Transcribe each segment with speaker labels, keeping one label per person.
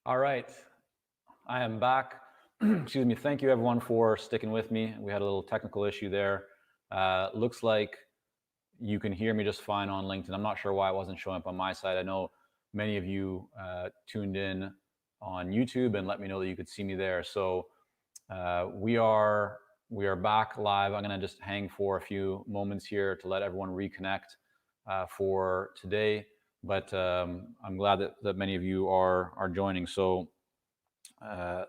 Speaker 1: All right, I am back. Excuse me. Thank you, everyone, for sticking with me. We had a little technical issue there. Looks like you can hear me just fine on LinkedIn. I'm not sure why it wasn't showing up on my side. I know many of you tuned in on YouTube and let me know that you could see me there. So we are back live. I'm going to just hang for a few moments here to let everyone reconnect for today. But I'm glad that many of you are joining. So uh,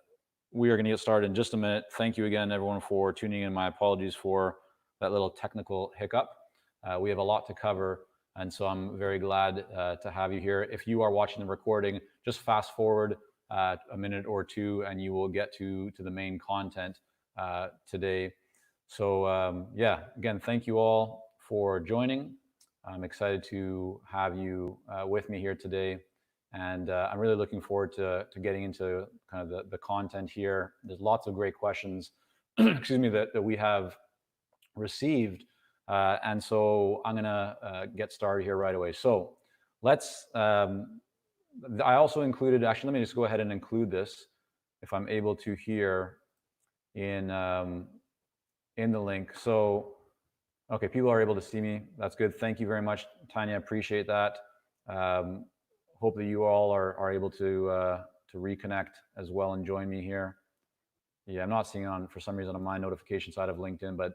Speaker 1: we are going to get started in just a minute. Thank you again, everyone, for tuning in. My apologies for that little technical hiccup. We have a lot to cover, and so I'm very glad to have you here. If you are watching the recording, just fast forward a minute or two, and you will get to the main content today. So yeah, again, thank you all for joining. I'm excited to have you with me here today. And I'm really looking forward to getting into kind of the content here. There's lots of great questions, excuse me, that we have received. And so I'm going to get started here right away. So let's, I also included, actually, let me just go ahead and include this if I'm able to here in the link. So, okay, people are able to see me. That's good. Thank you very much, Tanya. I appreciate that. Hopefully you all are able to reconnect as well and join me here. Yeah, I'm not seeing it on, for some reason, on my notification side of LinkedIn, but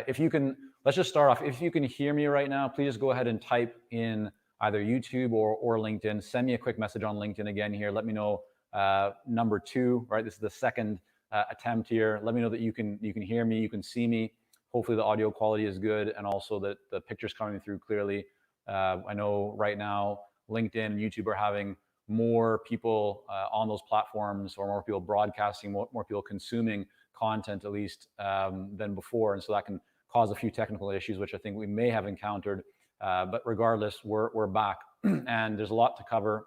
Speaker 1: if you can, let's just start off. If you can hear me right now, please just go ahead and type in either YouTube or LinkedIn. Send me a quick message on LinkedIn again here. Let me know number 2, right? This is the second attempt here. Let me know that you can hear me, you can see me. Hopefully the audio quality is good, and also that the picture's coming through clearly. I know right now LinkedIn and YouTube are having more people on those platforms, or more people broadcasting, more people consuming content at least than before. And so that can cause a few technical issues, which I think we may have encountered. But regardless, we're back and there's a lot to cover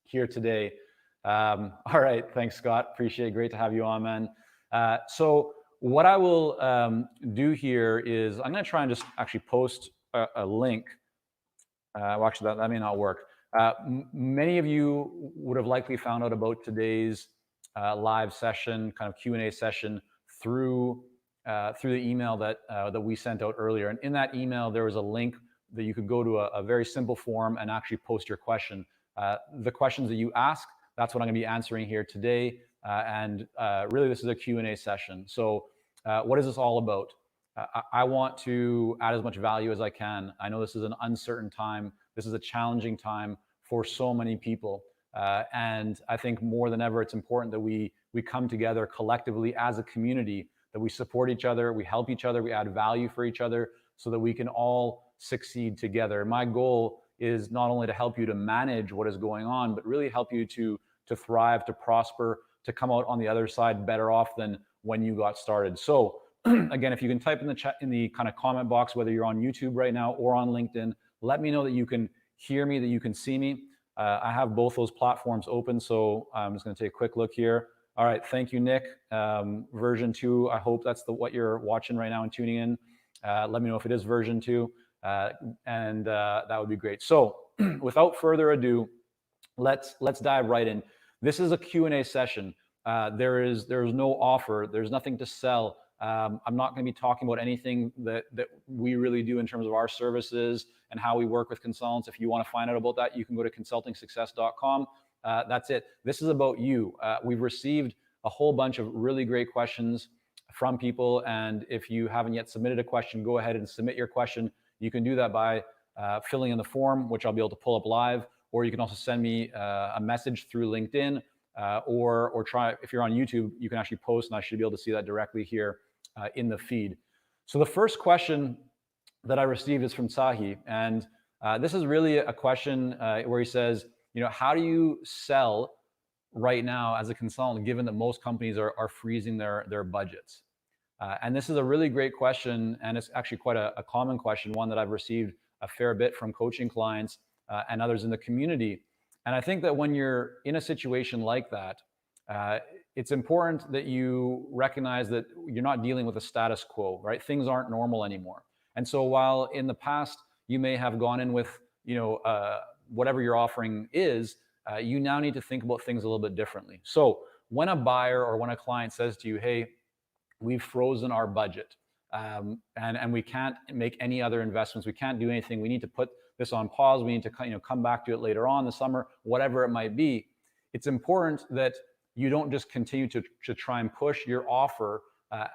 Speaker 1: here today. All right. Thanks, Scott. Appreciate it. Great to have you on, man. So what I will do here is I'm going to try and just actually post a link. Well, actually, that may not work. Many of you would have likely found out about today's live session, kind of Q&A session, through the email that we sent out earlier. And in that email, there was a link that you could go to a very simple form and actually post your question. The questions that you ask, that's what I'm going to be answering here today. And really, this is a Q&A session. So what is this all about? I want to add as much value as I can. I know this is an uncertain time. This is a challenging time for so many people. And I think more than ever, it's important that we come together collectively as a community, that we support each other, we help each other, we add value for each other so that we can all succeed together. My goal is not only to help you to manage what is going on, but really help you to thrive, to prosper, to come out on the other side better off than when you got started. So again, if you can type in the chat, in the kind of comment box, whether you're on YouTube right now or on LinkedIn, let me know that you can hear me, that you can see me. I have both those platforms open, so I'm just going to take a quick look here. All right, thank you, Nick. Version 2, I hope that's what you're watching right now and tuning in. Let me know if it is version 2, and that would be great. So without further ado, let's dive right in. This is a Q&A session. There is no offer. There's nothing to sell. I'm not going to be talking about anything that we really do in terms of our services and how we work with consultants. If you want to find out about that, you can go to consultingsuccess.com. That's it. This is about you. We've received a whole bunch of really great questions from people. And if you haven't yet submitted a question, go ahead and submit your question. You can do that by filling in the form, which I'll be able to pull up live, or you can also send me a message through LinkedIn, or try, if you're on YouTube, you can actually post and I should be able to see that directly here in the feed. So the first question that I received is from Sahi, and this is really a question where he says, how do you sell right now as a consultant, given that most companies are freezing their budgets? And this is a really great question, and it's actually quite a common question, one that I've received a fair bit from coaching clients and others in the community. And I think that when you're in a situation like that, it's important that you recognize that you're not dealing with a status quo, right? Things aren't normal anymore. And so while in the past you may have gone in with, whatever your offering is, you now need to think about things a little bit differently. So when a buyer or when a client says to you, hey, we've frozen our budget, and we can't make any other investments, we can't do anything, we need to put this on pause, we need to come back to it later on in the summer, whatever it might be, it's important that you don't just continue to try and push your offer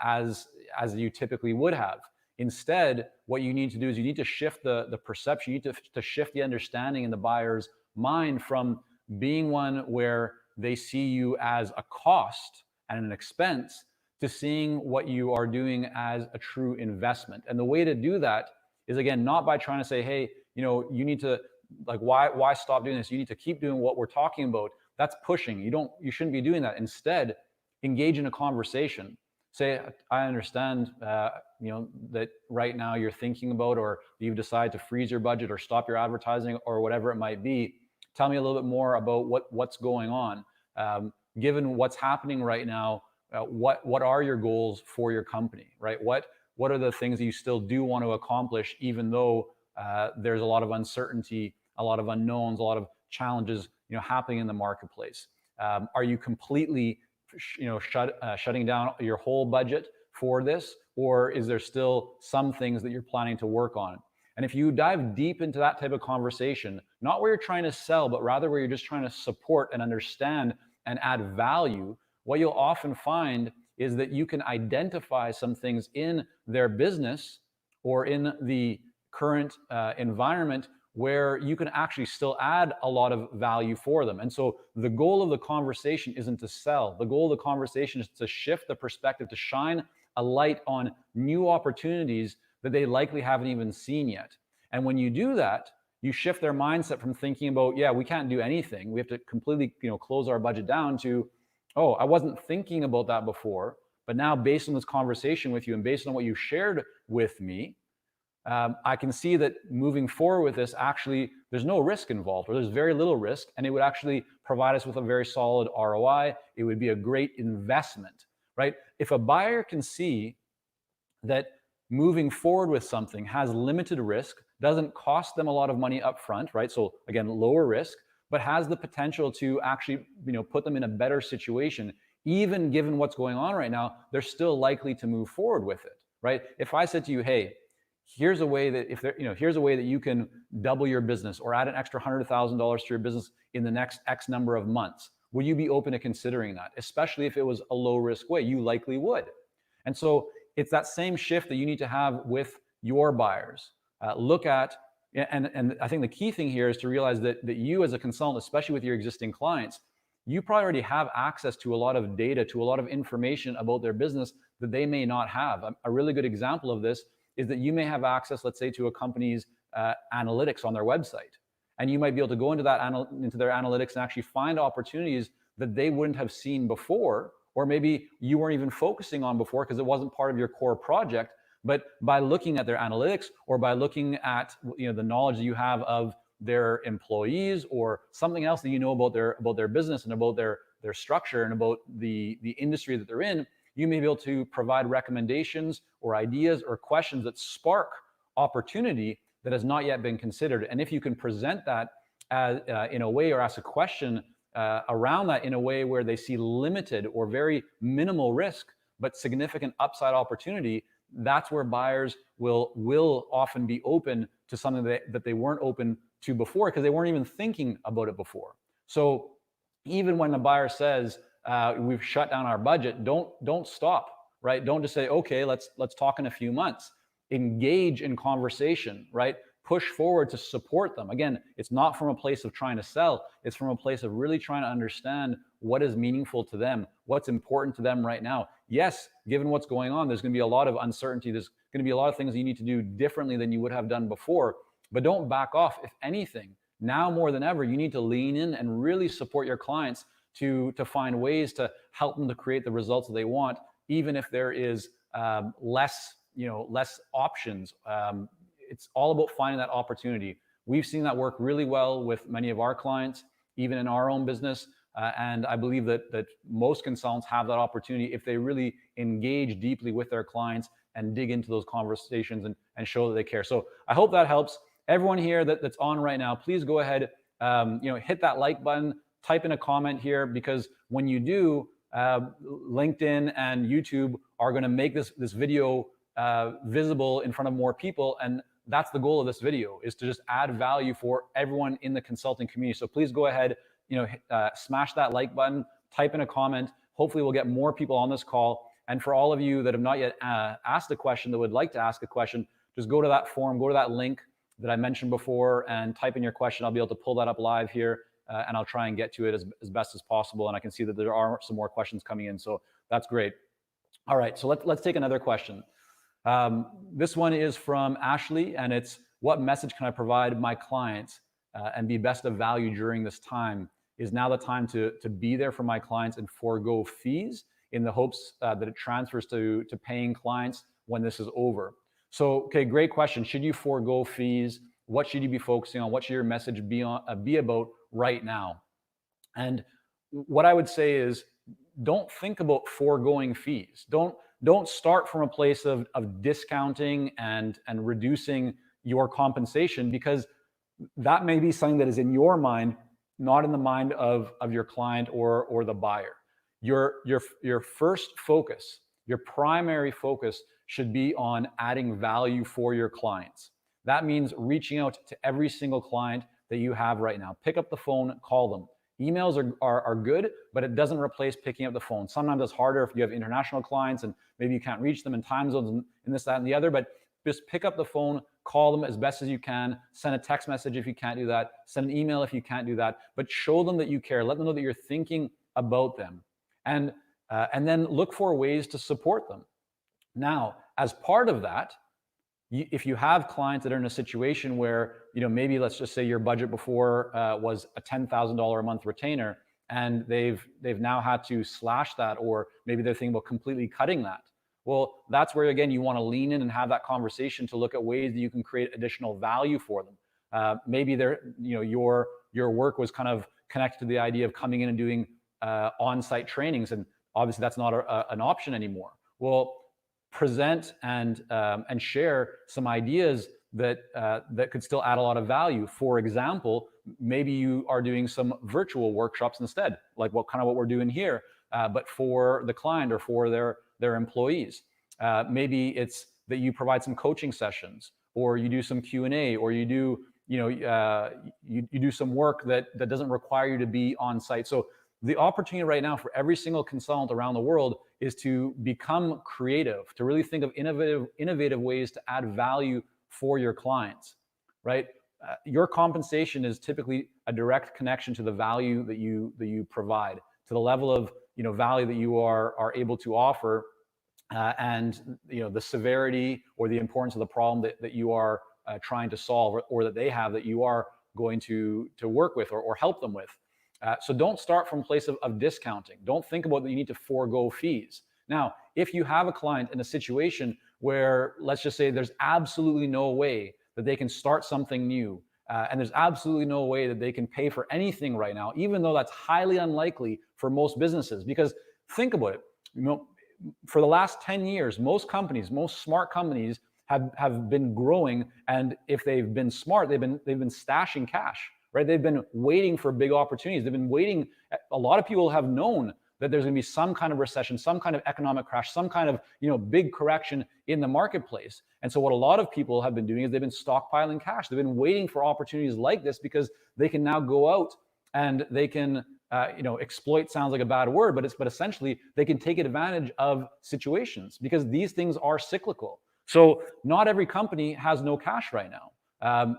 Speaker 1: as you typically would have. Instead, what you need to do is you need to shift the perception, you need to shift the understanding in the buyer's mind from being one where they see you as a cost and an expense to seeing what you are doing as a true investment. And the way to do that is, again, not by trying to say, hey, you need to, like, why stop doing this? You need to keep doing what we're talking about. That's pushing. You shouldn't be doing that. Instead, engage in a conversation. Say, I understand, that right now you're thinking about, or you've decided to freeze your budget or stop your advertising or whatever it might be. Tell me a little bit more about what's going on. Given what's happening right now, what are your goals for your company, right? What are the things that you still do want to accomplish, even though there's a lot of uncertainty, a lot of unknowns, a lot of challenges, happening in the marketplace? Are you completely, shutting down your whole budget for this, or is there still some things that you're planning to work on? And if you dive deep into that type of conversation, not where you're trying to sell, but rather where you're just trying to support and understand and add value, what you'll often find is that you can identify some things in their business or in the current environment where you can actually still add a lot of value for them. And so the goal of the conversation isn't to sell. The goal of the conversation is to shift the perspective, to shine a light on new opportunities that they likely haven't even seen yet. And when you do that, you shift their mindset from thinking about, yeah, we can't do anything, we have to completely close our budget down, to, oh, I wasn't thinking about that before, but now based on this conversation with you and based on what you shared with me, I can see that moving forward with this, actually, there's no risk involved, or there's very little risk, and it would actually provide us with a very solid ROI. It would be a great investment, right? If a buyer can see that moving forward with something has limited risk, doesn't cost them a lot of money up front, right? So again, lower risk, but has the potential to actually, put them in a better situation, even given what's going on right now, they're still likely to move forward with it, right? If I said to you, hey, here's a way that here's a way that you can double your business or add an extra $100,000 to your business in the next X number of months, would you be open to considering that? Especially if it was a low risk way, you likely would. And so it's that same shift that you need to have with your buyers. Look at, and I think the key thing here is to realize that you as a consultant, especially with your existing clients, you probably already have access to a lot of data, to a lot of information about their business that they may not have. A really good example of this is that you may have access, let's say, to a company's analytics on their website. And you might be able to go into their analytics and actually find opportunities that they wouldn't have seen before, or maybe you weren't even focusing on before because it wasn't part of your core project. But by looking at their analytics, or by looking at the knowledge that you have of their employees, or something else that you know about their business and about their structure and about the industry that they're in, you may be able to provide recommendations or ideas or questions that spark opportunity that has not yet been considered. And if you can present that as, in a way, or ask a question around that in a way where they see limited or very minimal risk, but significant upside opportunity, that's where buyers will often be open to something that they weren't open to before, because they weren't even thinking about it before. So even when the buyer says, we've shut down our budget, don't stop, right? Don't just say, okay, let's talk in a few months. Engage in conversation, right? Push forward to support them. Again, it's not from a place of trying to sell. It's from a place of really trying to understand what is meaningful to them, what's important to them right now. Yes, given what's going on, there's going to be a lot of uncertainty. There's going to be a lot of things you need to do differently than you would have done before, but don't back off. If anything, now more than ever, you need to lean in and really support your clients to find ways to help them to create the results that they want, even if there is less options. It's all about finding that opportunity. We've seen that work really well with many of our clients, even in our own business. And I believe that most consultants have that opportunity if they really engage deeply with their clients and dig into those conversations and show that they care. So I hope that helps. Everyone here that's on right now, please go ahead, hit that like button, type in a comment here, because when you do, LinkedIn and YouTube are going to make this video visible in front of more people, and that's the goal of this video, is to just add value for everyone in the consulting community. So please go ahead, smash that like button, type in a comment. Hopefully we'll get more people on this call. And for all of you that have not yet asked a question, that would like to ask a question, just go to that form, go to that link that I mentioned before, and type in your question. I'll be able to pull that up live here, and I'll try and get to it as best as possible. And I can see that there are some more questions coming in, so that's great. All right, so let's take another question. This one is from Ashley, and it's, what message can I provide my clients and be best of value during this time? Is now the time to be there for my clients and forego fees in the hopes that it transfers to paying clients when this is over? So, okay, great question. Should you forego fees? What should you be focusing on? What should your message be about right now? And what I would say is, don't think about foregoing fees. Don't start from a place of discounting and reducing your compensation, because that may be something that is in your mind, not in the mind of your client or the buyer. Your first focus, your primary focus, should be on adding value for your clients. That means reaching out to every single client that you have right now. Pick up the phone, call them. Emails are good, but it doesn't replace picking up the phone. Sometimes it's harder if you have international clients and maybe you can't reach them in time zones and this, that, and the other, but just pick up the phone, call them as best as you can, send a text message if you can't do that, send an email if you can't do that, but show them that you care. Let them know that you're thinking about them, and then look for ways to support them. Now, as part of that, if you have clients that are in a situation where, maybe let's just say your budget before was a $10,000 a month retainer, and they've now had to slash that, or maybe they're thinking about completely cutting that. Well, that's where, again, you want to lean in and have that conversation to look at ways that you can create additional value for them. Maybe your work was kind of connected to the idea of coming in and doing on-site trainings, and obviously that's not an option anymore. Well, present and share some ideas that could still add a lot of value. For example, maybe you are doing some virtual workshops instead, like what we're doing here, but for the client or for their employees. Maybe it's that you provide some coaching sessions, or you do some Q&A, or you do you do some work that doesn't require you to be on site. So the opportunity right now for every single consultant around the world is to become creative, to really think of innovative ways to add value for your clients, right? Your compensation is typically a direct connection to the value that you provide, to the level of value that you are able to offer, and the severity or the importance of the problem that you are trying to solve, or that they have that you are going to work with or help them with. So don't start from a place of discounting. Don't think about that you need to forego fees. Now, if you have a client in a situation where, let's just say, there's absolutely no way that they can start something new, and there's absolutely no way that they can pay for anything right now, even though that's highly unlikely for most businesses. Because think about it, for the last 10 years, most smart companies have been growing, and if they've been smart, they've been stashing cash. Right? They've been waiting for big opportunities. They've been waiting. A lot of people have known that there's going to be some kind of recession, some kind of economic crash, some kind of big correction in the marketplace. And so what a lot of people have been doing is they've been stockpiling cash. They've been waiting for opportunities like this, because they can now go out and they can exploit sounds like a bad word, but essentially they can take advantage of situations, because these things are cyclical. So not every company has no cash right now.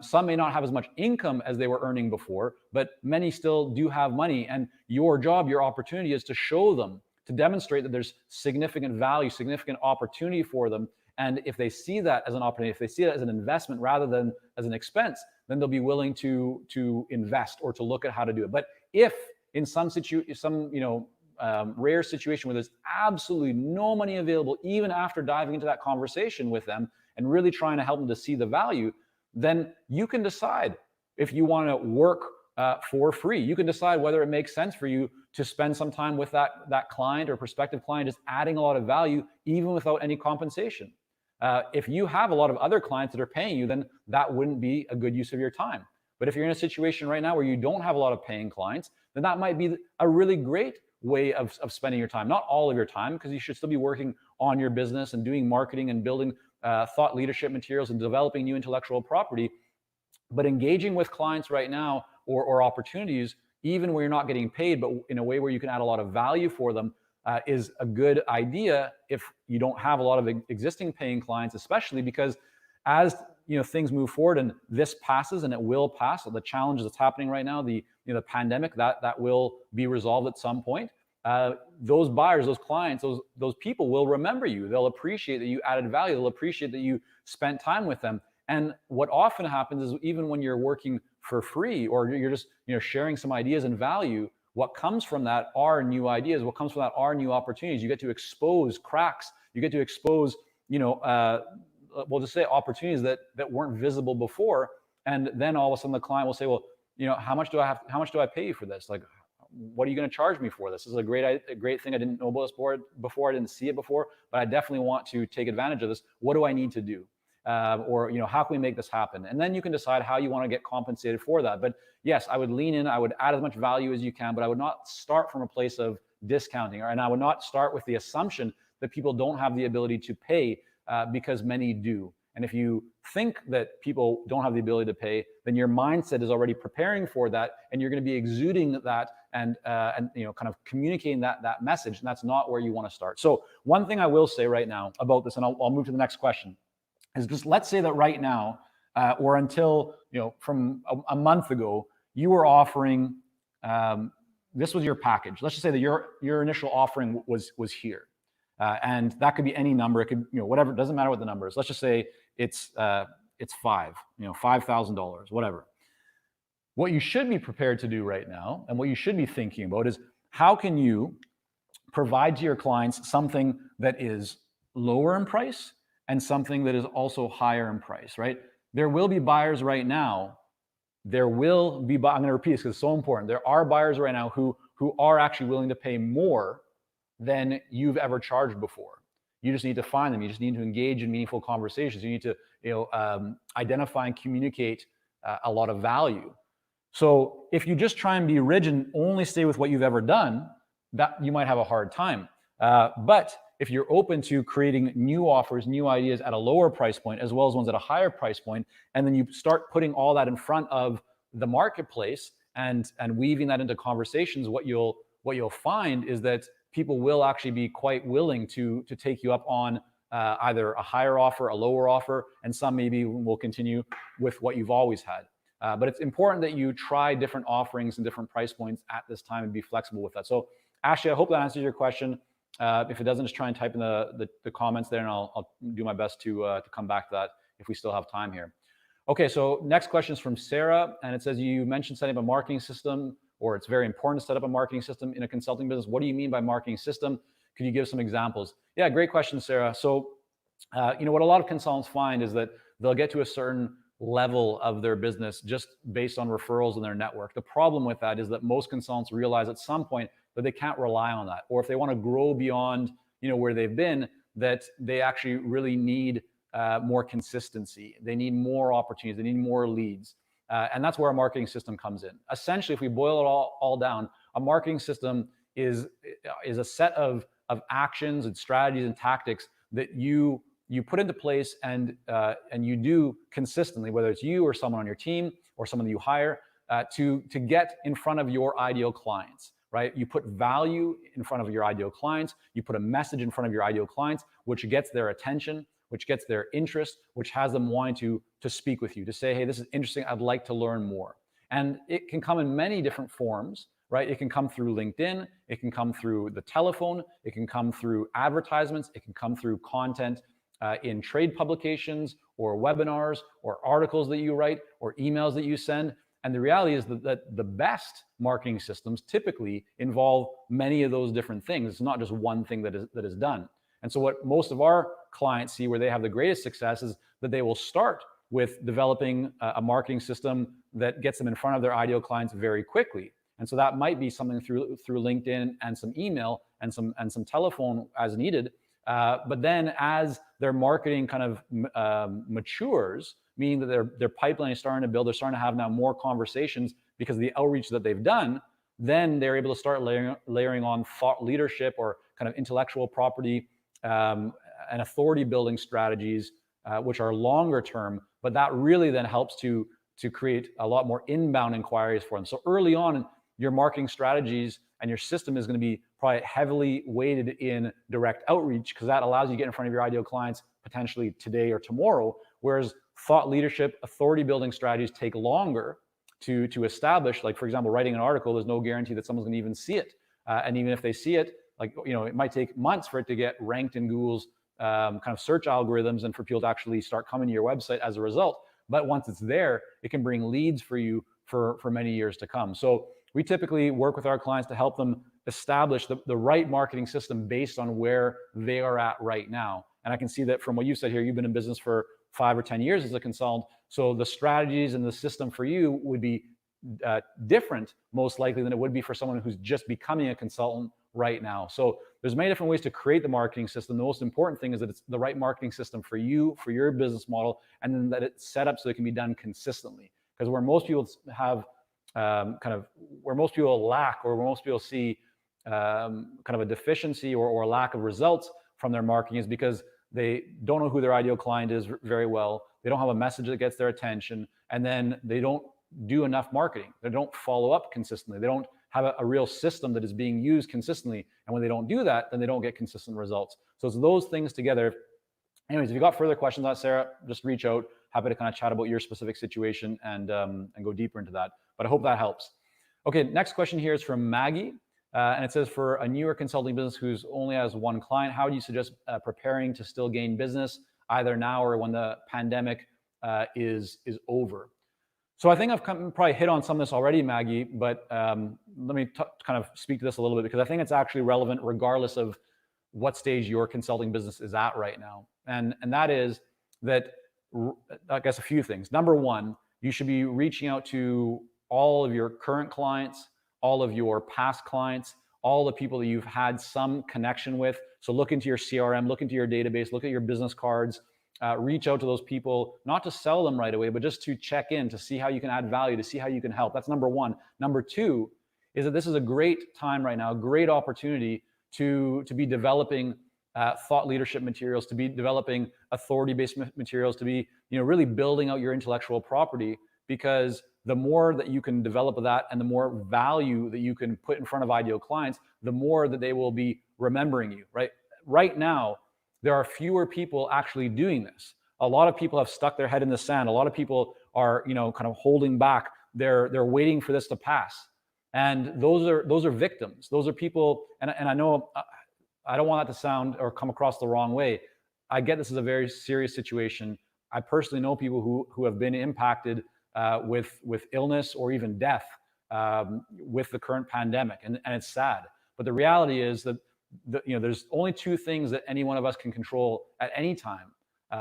Speaker 1: Some may not have as much income as they were earning before, but many still do have money. And your job, your opportunity, is to show them, to demonstrate that there's significant value, significant opportunity for them. And if they see that as an opportunity, if they see that as an investment rather than as an expense, then they'll be willing to invest or to look at how to do it. But if in some rare situation where there's absolutely no money available, even after diving into that conversation with them and really trying to help them to see the value, then you can decide if you want to work for free. You can decide whether it makes sense for you to spend some time with that client or prospective client, just adding a lot of value, even without any compensation. If you have a lot of other clients that are paying you, then that wouldn't be a good use of your time. But if you're in a situation right now where you don't have a lot of paying clients, then that might be a really great way of spending your time. Not all of your time, because you should still be working on your business and doing marketing and building thought leadership materials and developing new intellectual property. But engaging with clients right now, or opportunities, even where you're not getting paid, but in a way where you can add a lot of value for them, is a good idea if you don't have a lot of existing paying clients, especially because as things move forward and this passes, and it will pass, so the challenge that's happening right now, the pandemic, that will be resolved at some point. Those buyers, those clients, those people will remember you. They'll appreciate that you added value. They'll appreciate that you spent time with them. And what often happens is, even when you're working for free, or you're just sharing some ideas and value, what comes from that are new ideas. What comes from that are new opportunities. You get to expose cracks. You get to expose, we'll just say, opportunities that weren't visible before. And then all of a sudden the client will say, well, how much do I pay you for this? Like, what are you going to charge me for this? This is a great thing. I didn't know about this before. I didn't see it before, but I definitely want to take advantage of this. What do I need to do? Or how can we make this happen? And then you can decide how you want to get compensated for that. But yes, I would lean in. I would add as much value as you can, but I would not start from a place of discounting, and I would not start with the assumption that people don't have the ability to pay, because many do. And if you think that people don't have the ability to pay, then your mindset is already preparing for that, and you're going to be exuding that and kind of communicating that message, and that's not where you want to start. So one thing I will say right now about this, and I'll move to the next question, is just let's say that right now, or until from a month ago, you were offering, this was your package. Let's just say that your initial offering was here, and that could be any number. It could whatever. It doesn't matter what the number is. Let's just say it's $5,000, whatever. What you should be prepared to do right now, and what you should be thinking about, is how can you provide to your clients something that is lower in price and something that is also higher in price, right? There will be buyers right now. I'm going to repeat this because it's so important. There are buyers right now who are actually willing to pay more than you've ever charged before. You just need to find them. You just need to engage in meaningful conversations. You need to identify and communicate a lot of value. So if you just try and be rigid and only stay with what you've ever done, that you might have a hard time. But if you're open to creating new offers, new ideas at a lower price point, as well as ones at a higher price point, and then you start putting all that in front of the marketplace and weaving that into conversations, what you'll find is that people will actually be quite willing to take you up on either a higher offer, a lower offer, and some maybe will continue with what you've always had. But it's important that you try different offerings and different price points at this time and be flexible with that. So Ashley, I hope that answers your question. If it doesn't, just try and type in the comments there, and I'll do my best to come back to that if we still have time here. Okay, so next question is from Sarah, and it says, you mentioned setting up a marketing system, or it's very important to set up a marketing system in a consulting business. What do you mean by marketing system? Could you give some examples? Yeah, great question, Sarah. So, what a lot of consultants find is that they'll get to a certain level of their business just based on referrals in their network. The problem with that is that most consultants realize at some point that they can't rely on that, or if they want to grow beyond where they've been, that they actually really need more consistency. They need more opportunities. They need more leads. And that's where a marketing system comes in. Essentially, if we boil it all down, a marketing system is a set of actions and strategies and tactics that you put into place and you do consistently, whether it's you or someone on your team or someone that you hire, to get in front of your ideal clients, right? You put value in front of your ideal clients. You put a message in front of your ideal clients, which gets their attention, which gets their interest, which has them wanting to speak with you, to say, hey, this is interesting. I'd like to learn more. And it can come in many different forms, right? It can come through LinkedIn. It can come through the telephone. It can come through advertisements. It can come through content in trade publications or webinars or articles that you write or emails that you send. And the reality is that the best marketing systems typically involve many of those different things. It's not just one thing that is done. And so what most of our clients see where they have the greatest success is that they will start with developing a marketing system that gets them in front of their ideal clients very quickly. And so that might be something through LinkedIn and some email and some telephone as needed. But then as their marketing kind of matures, meaning that their pipeline is starting to build. They're starting to have now more conversations because of the outreach that they've done. Then they're able to start layering on thought leadership or kind of intellectual property and authority building strategies, which are longer term, but that really then helps to create a lot more inbound inquiries for them. So early on, your marketing strategies and your system is going to be probably heavily weighted in direct outreach, because that allows you to get in front of your ideal clients potentially today or tomorrow, whereas thought leadership, authority building strategies take longer to establish. Like, for example, writing an article, there's no guarantee that someone's going to even see it. And even if they see it, like, it might take months for it to get ranked in Google's kind of search algorithms and for people to actually start coming to your website as a result. But once it's there, it can bring leads for you for many years to come. So we typically work with our clients to help them establish the right marketing system based on where they are at right now. And I can see that from what you said here, you've been in business for 5 or 10 years as a consultant. So the strategies and the system for you would be different, most likely, than it would be for someone who's just becoming a consultant right now. So there's many different ways to create the marketing system. The most important thing is that it's the right marketing system for you, for your business model, and then that it's set up so it can be done consistently. Because where most people have where most people lack, or where most people see kind of a deficiency or a lack of results from their marketing, is because they don't know who their ideal client is very well. They don't have a message that gets their attention, and then they don't do enough marketing. They don't follow up consistently. They don't have a real system that is being used consistently. And when they don't do that, then they don't get consistent results. So it's those things together. Anyways, if you got further questions on Sarah, just reach out. Happy to kind of chat about your specific situation and go deeper into that. But I hope that helps. Okay, next question here is from Maggie. And it says, for a newer consulting business who's only has one client, how do you suggest preparing to still gain business either now or when the pandemic is over? So I think I've probably hit on some of this already, Maggie, but let me kind of speak to this a little bit, because I think it's actually relevant regardless of what stage your consulting business is at right now. And that is that, I guess, a few things. Number one, you should be reaching out to all of your current clients, all of your past clients, all the people that you've had some connection with. So look into your CRM, look into your database, look at your business cards, reach out to those people, not to sell them right away, but just to check in, to see how you can add value, to see how you can help. That's number one. Number two is that this is a great time right now, a great opportunity to be developing thought leadership materials, to be developing authority-based materials, to be really building out your intellectual property, because the more that you can develop of that and the more value that you can put in front of ideal clients, the more that they will be remembering you, right? Right now, there are fewer people actually doing this. A lot of people have stuck their head in the sand. A lot of people are, kind of holding back. They're waiting for this to pass. And those are victims. Those are people, and I know I don't want that to sound or come across the wrong way. I get this is a very serious situation. I personally know people who have been impacted with illness or even death with the current pandemic, and it's sad. But the reality is that there's only two things that any one of us can control at any time.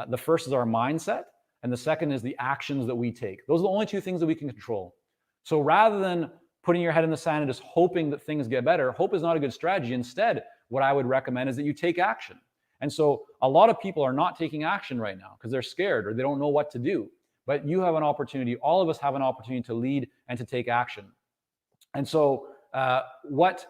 Speaker 1: The first is our mindset, and the second is the actions that we take. Those are the only two things that we can control. So rather than putting your head in the sand and just hoping that things get better, hope is not a good strategy. Instead, what I would recommend is that you take action. And so a lot of people are not taking action right now because they're scared or they don't know what to do. But you have an opportunity, all of us have an opportunity to lead and to take action. And so what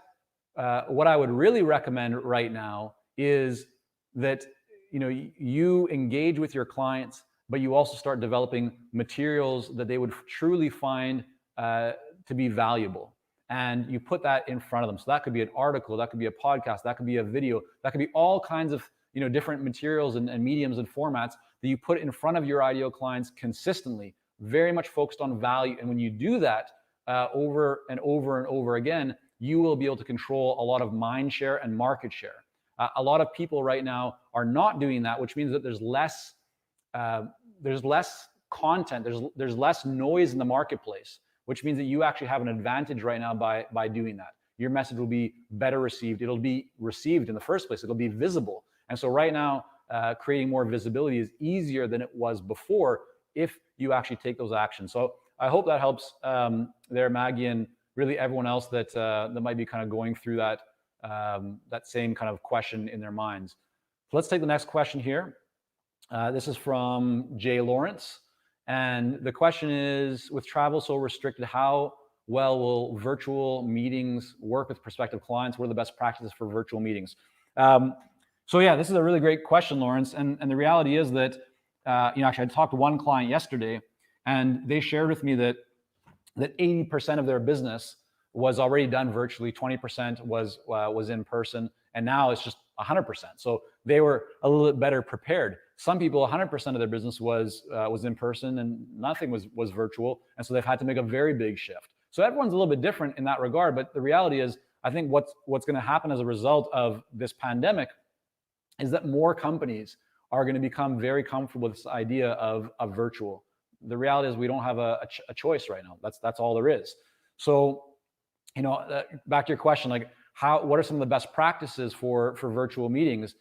Speaker 1: I would really recommend right now is that you engage with your clients, but you also start developing materials that they would truly find to be valuable. And you put that in front of them. So that could be an article, that could be a podcast, that could be a video, that could be all kinds of different materials and mediums and formats that you put in front of your ideal clients consistently, very much focused on value. And when you do that over and over and over again, you will be able to control a lot of mind share and market share. A lot of people right now are not doing that, which means that there's less content, there's less noise in the marketplace, which means that you actually have an advantage right now by doing that. Your message will be better received. It'll be received in the first place. It'll be visible. And so right now, creating more visibility is easier than it was before if you actually take those actions. So I hope that helps there, Maggie, and really everyone else that might be kind of going through that same kind of question in their minds. So let's take the next question here. This is from Jay Lawrence. And the question is, with travel so restricted, how well will virtual meetings work with prospective clients? What are the best practices for virtual meetings? So yeah, this is a really great question, Lawrence. And the reality is that, actually, I talked to one client yesterday, and they shared with me that 80% of their business was already done virtually, 20% was in person, and now it's just 100%. So they were a little bit better prepared. Some people, 100% of their business was in person, and nothing was virtual, and so they've had to make a very big shift. So everyone's a little bit different in that regard, but the reality is, I think what's going to happen as a result of this pandemic is that more companies are going to become very comfortable with this idea of virtual. The reality is we don't have a choice right now. That's all there is. So, back to your question, like what are some of the best practices for virtual meetings?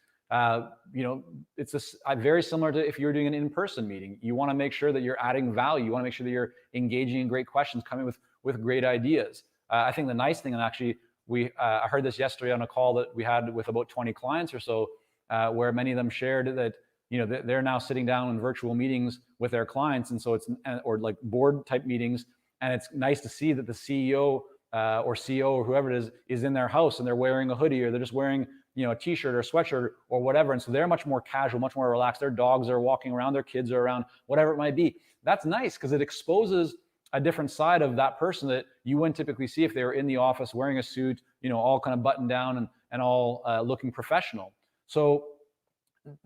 Speaker 1: It's very similar to if you're doing an in-person meeting. You want to make sure that you're adding value. You want to make sure that you're engaging in great questions, coming with great ideas. I think the nice thing, and actually I heard this yesterday on a call that we had with about 20 clients or so, where many of them shared that they're now sitting down in virtual meetings with their clients, and so or like board type meetings, and it's nice to see that the CEO or CEO or whoever it is in their house, and they're wearing a hoodie, or they're just wearing a t-shirt or a sweatshirt or whatever, and so they're much more casual, much more relaxed. Their dogs are walking around, their kids are around, whatever it might be. That's nice because it exposes a different side of that person that you wouldn't typically see if they were in the office wearing a suit, all kind of buttoned down and all looking professional. So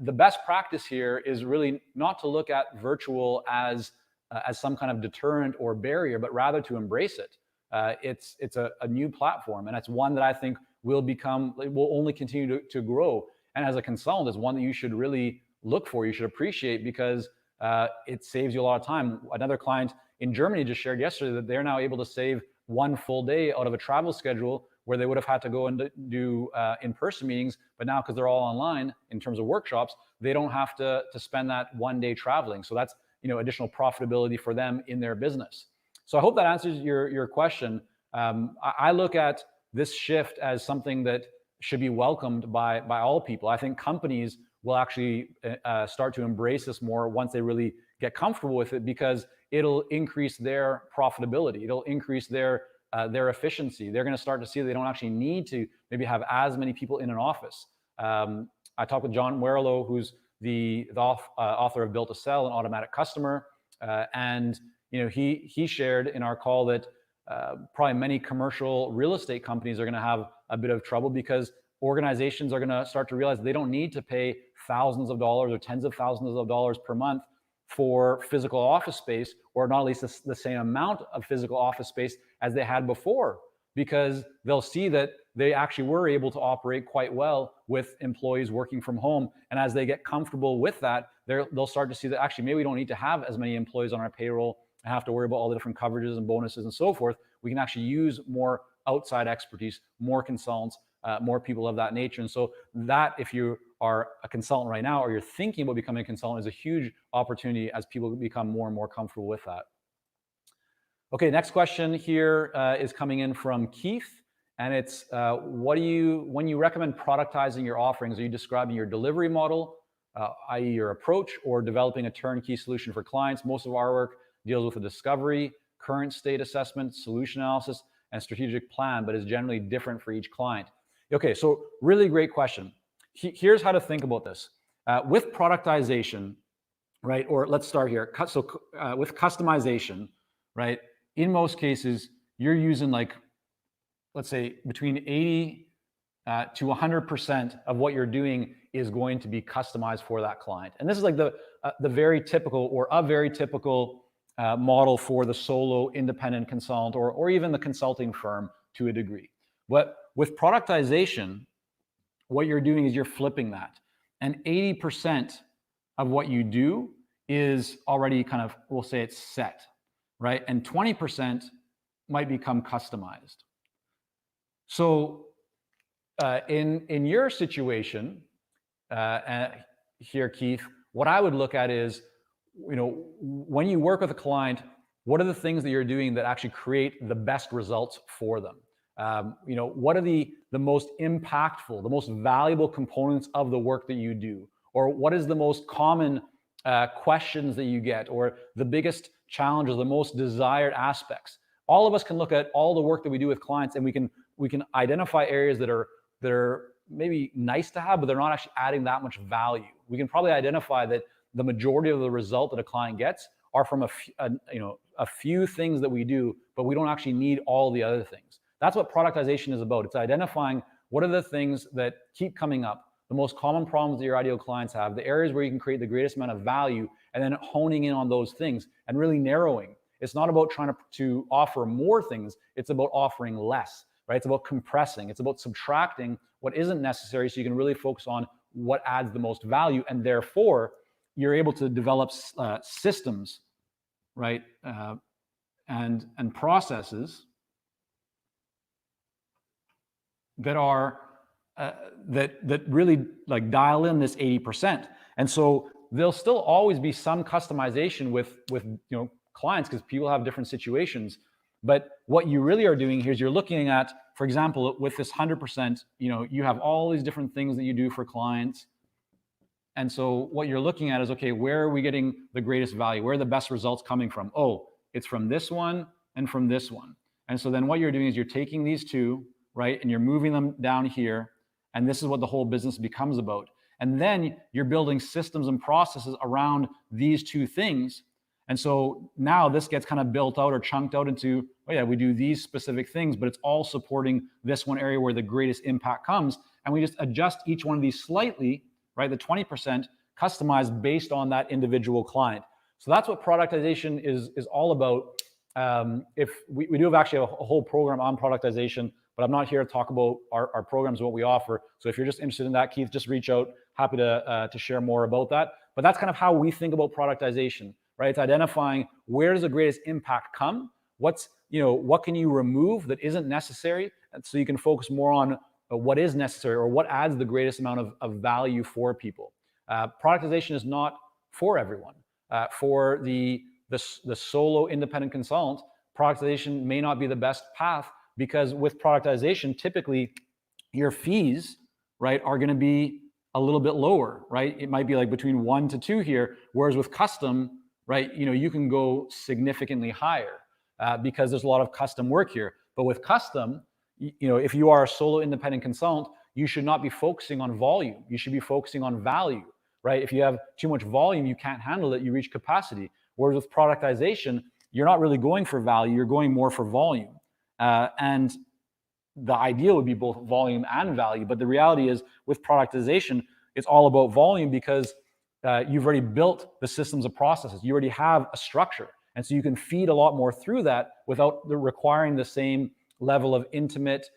Speaker 1: the best practice here is really not to look at virtual as some kind of deterrent or barrier, but rather to embrace it. It's a new platform, and it's one that I think will only continue to grow. And as a consultant, it's one that you should really look for, you should appreciate, because it saves you a lot of time. Another client in Germany just shared yesterday that they're now able to save one full day out of a travel schedule where they would have had to go and do in-person meetings, but now because they're all online in terms of workshops, they don't have to spend that one day traveling. So that's additional profitability for them in their business. So I hope that answers your question. I look at this shift as something that should be welcomed by all people. I think companies will actually start to embrace this more once they really get comfortable with it, because it'll increase their profitability. It'll increase their efficiency. They're going to start to see they don't actually need to maybe have as many people in an office. I talked with John Werlo, who's the author of Built to Sell, an automatic customer, and he shared in our call that probably many commercial real estate companies are going to have a bit of trouble because organizations are going to start to realize they don't need to pay thousands of dollars or tens of thousands of dollars per month for physical office space, or not at least the same amount of physical office space as they had before, because they'll see that they actually were able to operate quite well with employees working from home. And as they get comfortable with that, they'll start to see that actually maybe we don't need to have as many employees on our payroll and have to worry about all the different coverages and bonuses and so forth. We can actually use more outside expertise, more consultants, more people of that nature. And so that, if you are a consultant right now, or you're thinking about becoming a consultant, is a huge opportunity as people become more and more comfortable with that. Okay, next question here is coming in from Keith, and it's when you recommend productizing your offerings, are you describing your delivery model, i.e. your approach, or developing a turnkey solution for clients? Most of our work deals with the discovery, current state assessment, solution analysis, and strategic plan, but is generally different for each client. Okay, so really great question. Here's how to think about this. With productization, right, or let's start here. So with customization, right, in most cases, you're using, like, let's say between 80 to 100% of what you're doing is going to be customized for that client. And this is like the very typical, or a very typical model for the solo independent consultant, or even the consulting firm to a degree. But with productization, what you're doing is you're flipping that. And 80% of what you do is already kind of, we'll say it's set, right? And 20% might become customized. So in your situation here, Keith, what I would look at is, when you work with a client, what are the things that you're doing that actually create the best results for them? What are the most impactful, the most valuable components of the work that you do? Or what is the most common questions that you get, or the biggest challenges, the most desired aspects. All of us can look at all the work that we do with clients, and we can identify areas that are maybe nice to have, but they're not actually adding that much value. We can probably identify that the majority of the result that a client gets are from a few things that we do, but we don't actually need all the other things. That's what productization is about. It's identifying what are the things that keep coming up, the most common problems that your ideal clients have, the areas where you can create the greatest amount of value, and then honing in on those things and really narrowing. It's not about trying to offer more things. It's about offering less, right? It's about compressing. It's about subtracting what isn't necessary so you can really focus on what adds the most value. And therefore, you're able to develop systems, right? And processes that are that really like dial in this 80%. And so there'll still always be some customization with clients, because people have different situations. But what you really are doing here is you're looking at, for example, with this 100%, you have all these different things that you do for clients. And so what you're looking at is, okay, where are we getting the greatest value? Where are the best results coming from? Oh, it's from this one and from this one. And so then what you're doing is you're taking these two, right, and you're moving them down here. And this is what the whole business becomes about. And then you're building systems and processes around these two things. And so now this gets kind of built out or chunked out into, oh yeah, we do these specific things, but it's all supporting this one area where the greatest impact comes. And we just adjust each one of these slightly, right? The 20% customized based on that individual client. So that's what productization is all about. If we do have actually a whole program on productization, but I'm not here to talk about our programs and what we offer. So if you're just interested in that, Keith, just reach out. Happy to share more about that. But that's kind of how we think about productization, right? It's identifying where does the greatest impact come? What can you remove that isn't necessary? And so you can focus more on what is necessary or what adds the greatest amount of value for people. Productization is not for everyone. For the solo independent consultant, productization may not be the best path, because with productization, typically your fees, right, are going to be a little bit lower, right? It might be like between 1 to 2 here, whereas with custom, right, you can go significantly higher because there's a lot of custom work here. But with custom, if you are a solo independent consultant, you should not be focusing on volume. You should be focusing on value, right? If you have too much volume, you can't handle it, you reach capacity. Whereas with productization, you're not really going for value, you're going more for volume. And the ideal would be both volume and value. But the reality is with productization, it's all about volume because you've already built the systems of processes. You already have a structure. And so you can feed a lot more through that without requiring the same level of intimate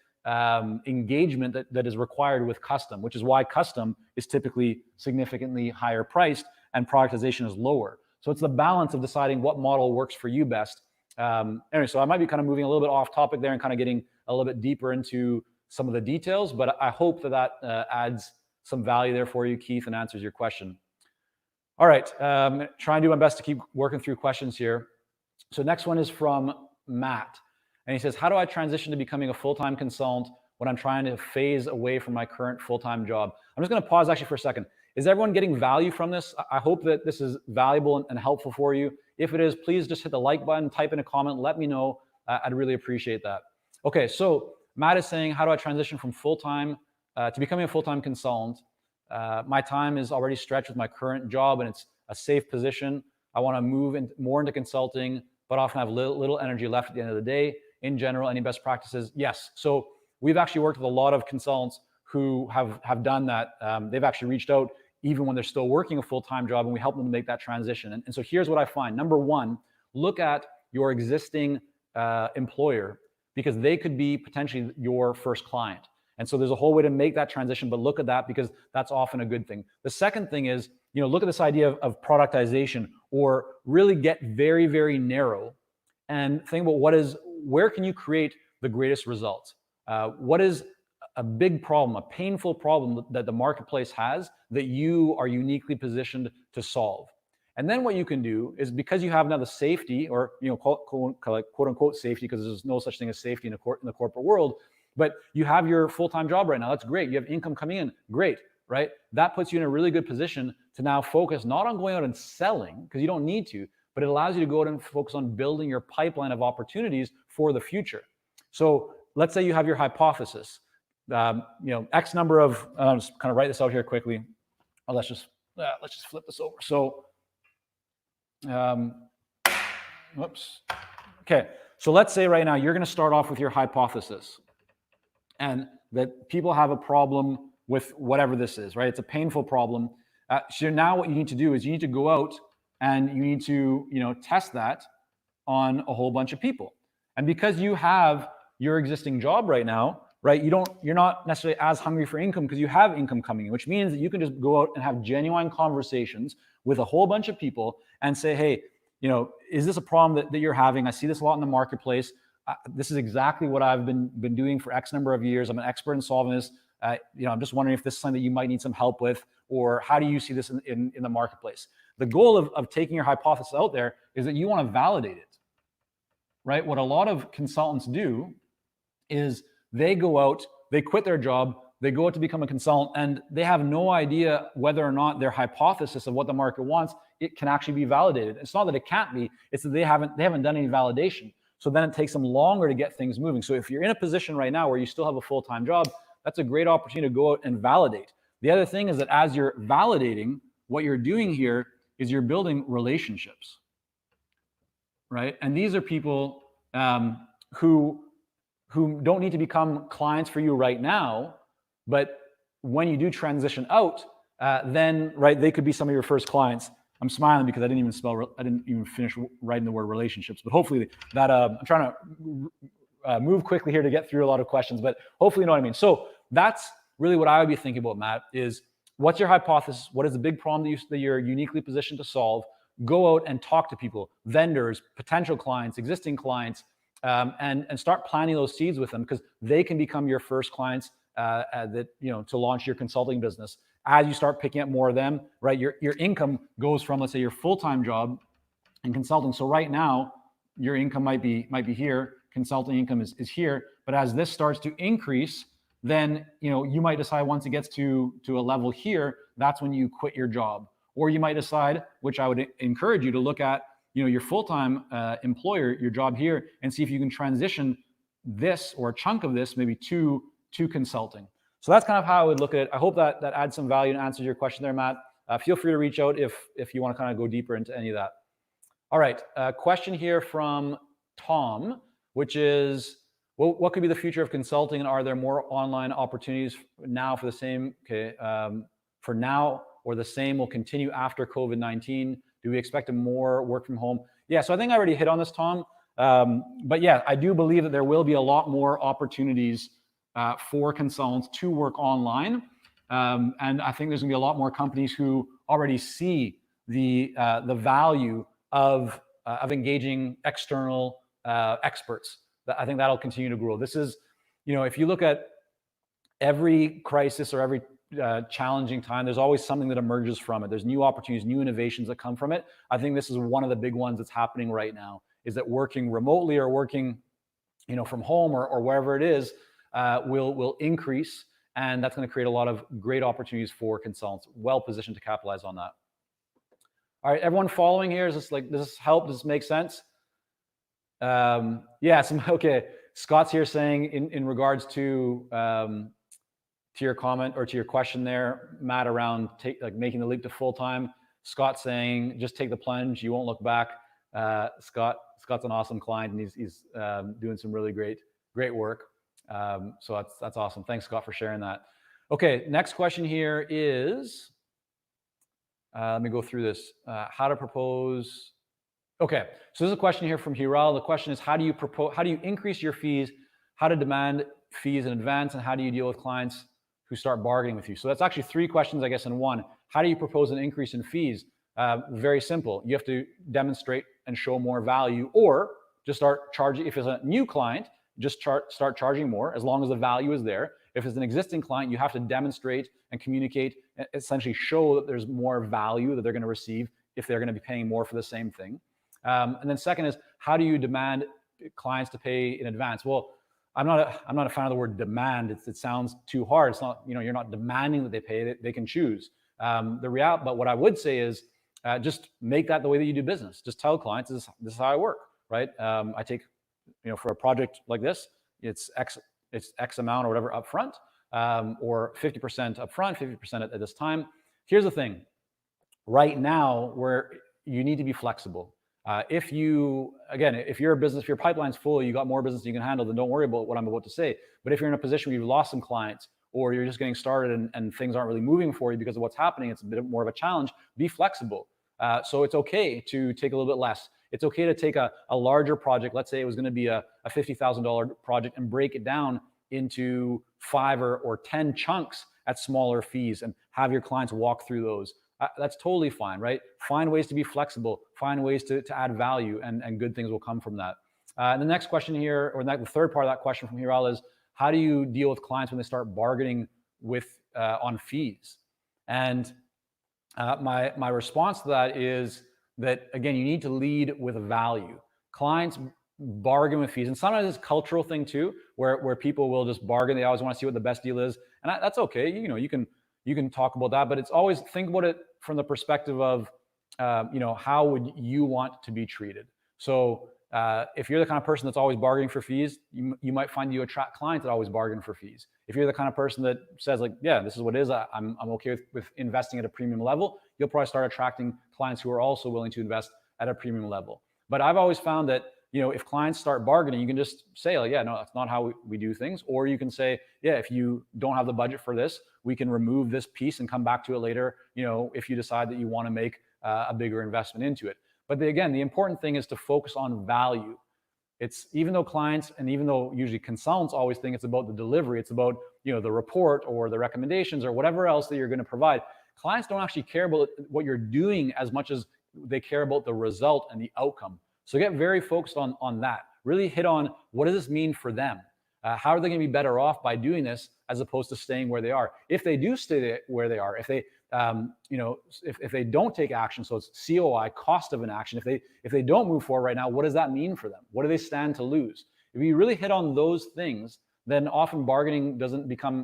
Speaker 1: engagement that is required with custom, which is why custom is typically significantly higher priced and productization is lower. So it's the balance of deciding what model works for you best. Anyway, so I might be kind of moving a little bit off topic there and kind of getting a little bit deeper into some of the details, but I hope that adds some value there for you, Keith, and answers your question. All right, try and do my best to keep working through questions here. So next one is from Matt, and he says, how do I transition to becoming a full-time consultant when I'm trying to phase away from my current full-time job? I'm just going to pause actually for a second. Is everyone getting value from this? I hope that this is valuable and helpful for you. If it is, please just hit the like button, type in a comment, let me know. I'd really appreciate that. Okay, so Matt is saying, how do I transition from full-time to becoming a full-time consultant? My time is already stretched with my current job and it's a safe position. I want to move more into consulting, but often have little energy left at the end of the day. In general, any best practices? Yes. So we've actually worked with a lot of consultants who have done that. They've actually reached out even when they're still working a full-time job, and we help them to make that transition. And so here's what I find. Number one, look at your existing employer, because they could be potentially your first client. And so there's a whole way to make that transition, but look at that because that's often a good thing. The second thing is, look at this idea of productization, or really get very, very narrow and think about where can you create the greatest results? What is a big problem, a painful problem that the marketplace has that you are uniquely positioned to solve? And then what you can do is, because you have now the safety, or quote unquote safety, because there's no such thing as safety in the corporate world, but you have your full-time job right now. That's great. You have income coming in. Great. right? That puts you in a really good position to now focus not on going out and selling, because you don't need to, but it allows you to go out and focus on building your pipeline of opportunities for the future. So let's say you have your hypothesis, X number of, I'll just kind of write this out here quickly. Oh, let's just flip this over. So, whoops. Okay, so let's say right now you're going to start off with your hypothesis, and that people have a problem with whatever this is, right? It's a painful problem. So now what you need to do is you need to go out and you need to, test that on a whole bunch of people. And because you have your existing job right now, right, you're not necessarily as hungry for income because you have income coming in, which means that you can just go out and have genuine conversations with a whole bunch of people and say, hey, is this a problem that you're having? I see this a lot in the marketplace. This is exactly what I've been doing for X number of years. I'm an expert in solving this. I'm just wondering if this is something that you might need some help with, or how do you see this in the marketplace? The goal of taking your hypothesis out there is that you want to validate it, right? What a lot of consultants do is they go out, they quit their job, they go out to become a consultant, and they have no idea whether or not their hypothesis of what the market wants, it can actually be validated. It's not that it can't be, it's that they haven't done any validation. So then it takes them longer to get things moving. So if you're in a position right now where you still have a full-time job, that's a great opportunity to go out and validate. The other thing is that as you're validating, what you're doing here is you're building relationships, right? And these are people who don't need to become clients for you right now, but when you do transition out, then right, they could be some of your first clients. I'm smiling because I didn't even finish writing the word relationships, but hopefully that, I'm trying to move quickly here to get through a lot of questions, but hopefully you know what I mean. So that's really what I would be thinking about, Matt, is what's your hypothesis? What is the big problem that you're uniquely positioned to solve? Go out and talk to people, vendors, potential clients, existing clients, and start planting those seeds with them, because they can become your first clients to launch your consulting business. As you start picking up more of them, right, your income goes from, let's say, your full-time job in consulting. So right now, your income might be here, consulting income is here, but as this starts to increase, then you might decide once it gets to a level here, that's when you quit your job. Or you might decide, which I would encourage you to look at, your full-time employer, your job here, and see if you can transition this or a chunk of this maybe to consulting. So that's kind of how I would look at it. I hope that adds some value and answers your question there, Matt. Feel free to reach out if you want to kind of go deeper into any of that. All right, question here from Tom, which is, well, what could be the future of consulting, and are there more online opportunities now for the same, for now, or the same will continue after COVID-19? Do we expect more work from home? Yeah, so I think I already hit on this, Tom. But yeah, I do believe that there will be a lot more opportunities for consultants to work online. And I think there's gonna be a lot more companies who already see the value of engaging external experts. I think that'll continue to grow. This is, if you look at every crisis or every challenging time, there's always something that emerges from it. There's new opportunities, new innovations that come from it. I think this is one of the big ones that's happening right now, is that working remotely or working, from home or wherever it is, will increase, and that's going to create a lot of great opportunities for consultants. Well positioned to capitalize on that. All right, everyone following here, is this like, does this help? Does this make sense? Yeah, okay. Scott's here saying in regards to your comment or to your question there, Matt, around making the leap to full time. Scott's saying just take the plunge, you won't look back. Scott's an awesome client, and he's doing some really great work. So that's awesome. Thanks, Scott, for sharing that. Okay, next question here is, let me go through this. How to propose. Okay, so there's a question here from Hiral. The question is, how do you increase your fees? How to demand fees in advance, and how do you deal with clients who start bargaining with you? So that's actually three questions, I guess, in one. How do you propose an increase in fees? Very simple. You have to demonstrate and show more value, or just start charging. If it's a new client, just start charging more, as long as the value is there. If it's an existing client, you have to demonstrate and communicate, essentially show that there's more value that they're going to receive if they're going to be paying more for the same thing. And then second is, how do you demand clients to pay in advance? Well, I'm not a fan of the word demand. It sounds too hard. It's not, you're not demanding that they pay it. They can choose. But what I would say is just make that the way that you do business. Just tell clients this is how I work, right? I take, for a project like this, it's X amount or whatever upfront, or 50% upfront, 50% at this time. Here's the thing. Right now, where you need to be flexible. If you're a business, if your pipeline's full, you got more business you can handle, then don't worry about what I'm about to say. But if you're in a position where you've lost some clients, or you're just getting started and things aren't really moving for you because of what's happening, it's a bit more of a challenge, be flexible. So it's okay to take a little bit less. It's okay to take a larger project. Let's say it was going to be a $50,000 project, and break it down into 5 or 10 chunks at smaller fees, and have your clients walk through those. That's totally fine, right? Find ways to be flexible, find ways to add value, and good things will come from that. And the next question here, or the third part of that question from Hiral, is how do you deal with clients when they start bargaining on fees? And my response to that is that, again, you need to lead with value. Clients bargain with fees, and sometimes it's a cultural thing too, where people will just bargain. They always want to see what the best deal is, and that's okay. You can talk about that, but it's always, think about it from the perspective of, how would you want to be treated? So if you're the kind of person that's always bargaining for fees, you might find you attract clients that always bargain for fees. If you're the kind of person that says, like, yeah, this is what it is, I'm okay with investing at a premium level, you'll probably start attracting clients who are also willing to invest at a premium level. But I've always found that, if clients start bargaining, you can just say, like, yeah, no, that's not how we do things. Or you can say, yeah, if you don't have the budget for this, we can remove this piece and come back to it later, if you decide that you want to make a bigger investment into it. But again, the important thing is to focus on value. It's, even though clients, and even though usually consultants always think it's about the delivery, it's about, the report or the recommendations or whatever else that you're going to provide. Clients don't actually care about what you're doing as much as they care about the result and the outcome. So get very focused on that. Really hit on, what does this mean for them? How are they going to be better off by doing this, as opposed to staying where they are? If they do stay where they are, if they, if they don't take action, so it's COI, cost of an action. If they don't move forward right now, what does that mean for them? What do they stand to lose? If you really hit on those things, then often bargaining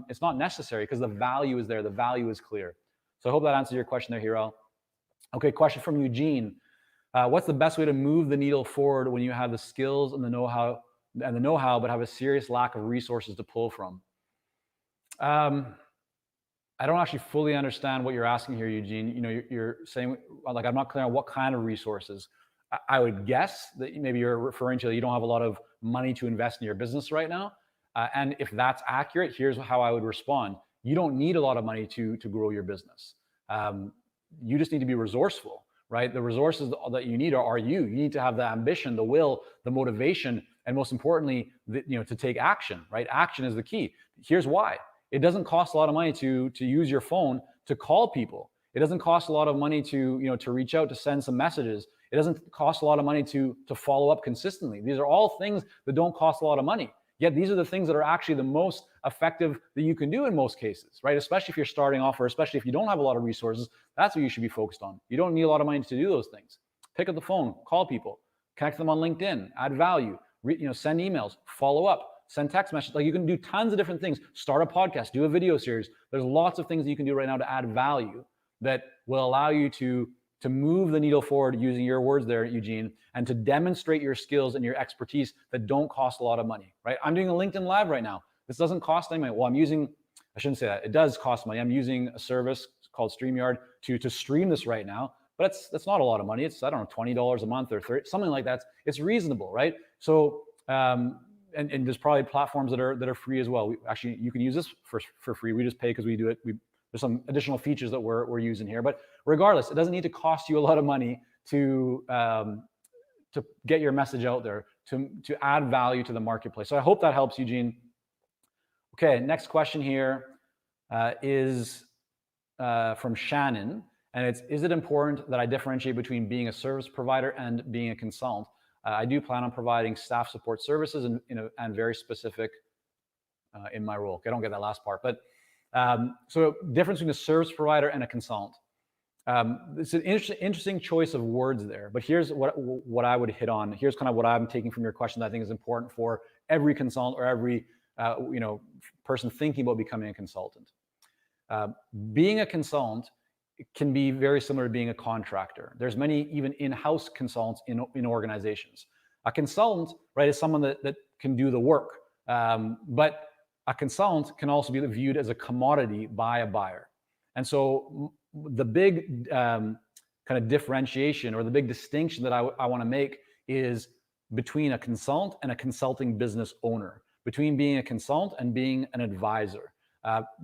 Speaker 1: it's not necessary, because the value is there. The value is clear. So I hope that answers your question there, Hiral. Okay, question from Eugene. What's the best way to move the needle forward when you have the skills and the know-how, but have a serious lack of resources to pull from? I don't actually fully understand what you're asking here, Eugene. You're saying, like, I'm not clear on what kind of resources. I would guess that maybe you're referring to, you don't have a lot of money to invest in your business right now. And if that's accurate, here's how I would respond. You don't need a lot of money to grow your business. You just need to be resourceful, right? The resources that you need are you. You need to have the ambition, the will, the motivation, and most importantly, to take action, right? Action is the key. Here's why. It doesn't cost a lot of money to use your phone to call people. It doesn't cost a lot of money to reach out, to send some messages. It doesn't cost a lot of money to follow up consistently. These are all things that don't cost a lot of money. Yet these are the things that are actually the most effective that you can do in most cases, right? Especially if you're starting off, or especially if you don't have a lot of resources, that's what you should be focused on. You don't need a lot of money to do those things. Pick up the phone, call people, connect them on LinkedIn, add value, send emails, follow up, send text messages. Like, you can do tons of different things. Start a podcast, do a video series. There's lots of things that you can do right now to add value that will allow you to move the needle forward, using your words there, Eugene, and to demonstrate your skills and your expertise that don't cost a lot of money, right? I'm doing a LinkedIn Live right now. This doesn't cost any money. Well, I shouldn't say that. It does cost money. I'm using a service called StreamYard to stream this right now, but that's not a lot of money. It's, I don't know, $20 a month or $30, something like that. It's reasonable, right? So, and there's probably platforms that are free as well. You can use this for free. We just pay because we do it. There's some additional features that we're using here, but regardless, it doesn't need to cost you a lot of money to get your message out there, to add value to the marketplace. So I hope that helps, Eugene. Okay, next question here is from Shannon, and it's, is it important that I differentiate between being a service provider and being a consultant? I do plan on providing staff support services and very specific in my role. Okay, I don't get that last part, but so difference between a service provider and a consultant. It's an interesting choice of words there, but here's what I would hit on. Here's kind of what I'm taking from your question that I think is important for every consultant or every person thinking about becoming a consultant. Being a consultant can be very similar to being a contractor. There's many even in-house consultants in organizations. A consultant, right, is someone that can do the work, but a consultant can also be viewed as a commodity by a buyer. And so the big kind of differentiation or the big distinction that I want to make is between a consultant and a consulting business owner, between being a consultant and being an advisor.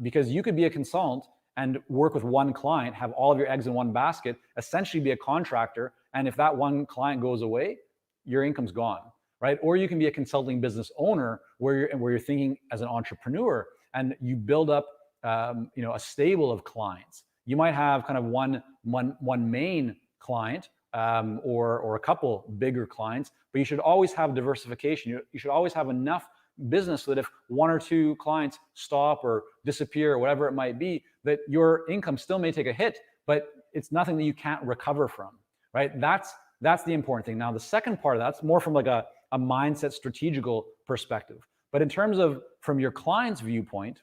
Speaker 1: Because you could be a consultant and work with one client, have all of your eggs in one basket, essentially be a contractor, and if that one client goes away, your income's gone, right? Or you can be a consulting business owner where you're thinking as an entrepreneur and you build up a stable of clients. You might have kind of one main client or a couple bigger clients, but you should always have diversification. You should always have enough business so that if one or two clients stop or disappear or whatever it might be, that your income still may take a hit, but it's nothing that you can't recover from, right? That's the important thing. Now, the second part of that's more from like a mindset strategical perspective. But in terms of from your client's viewpoint,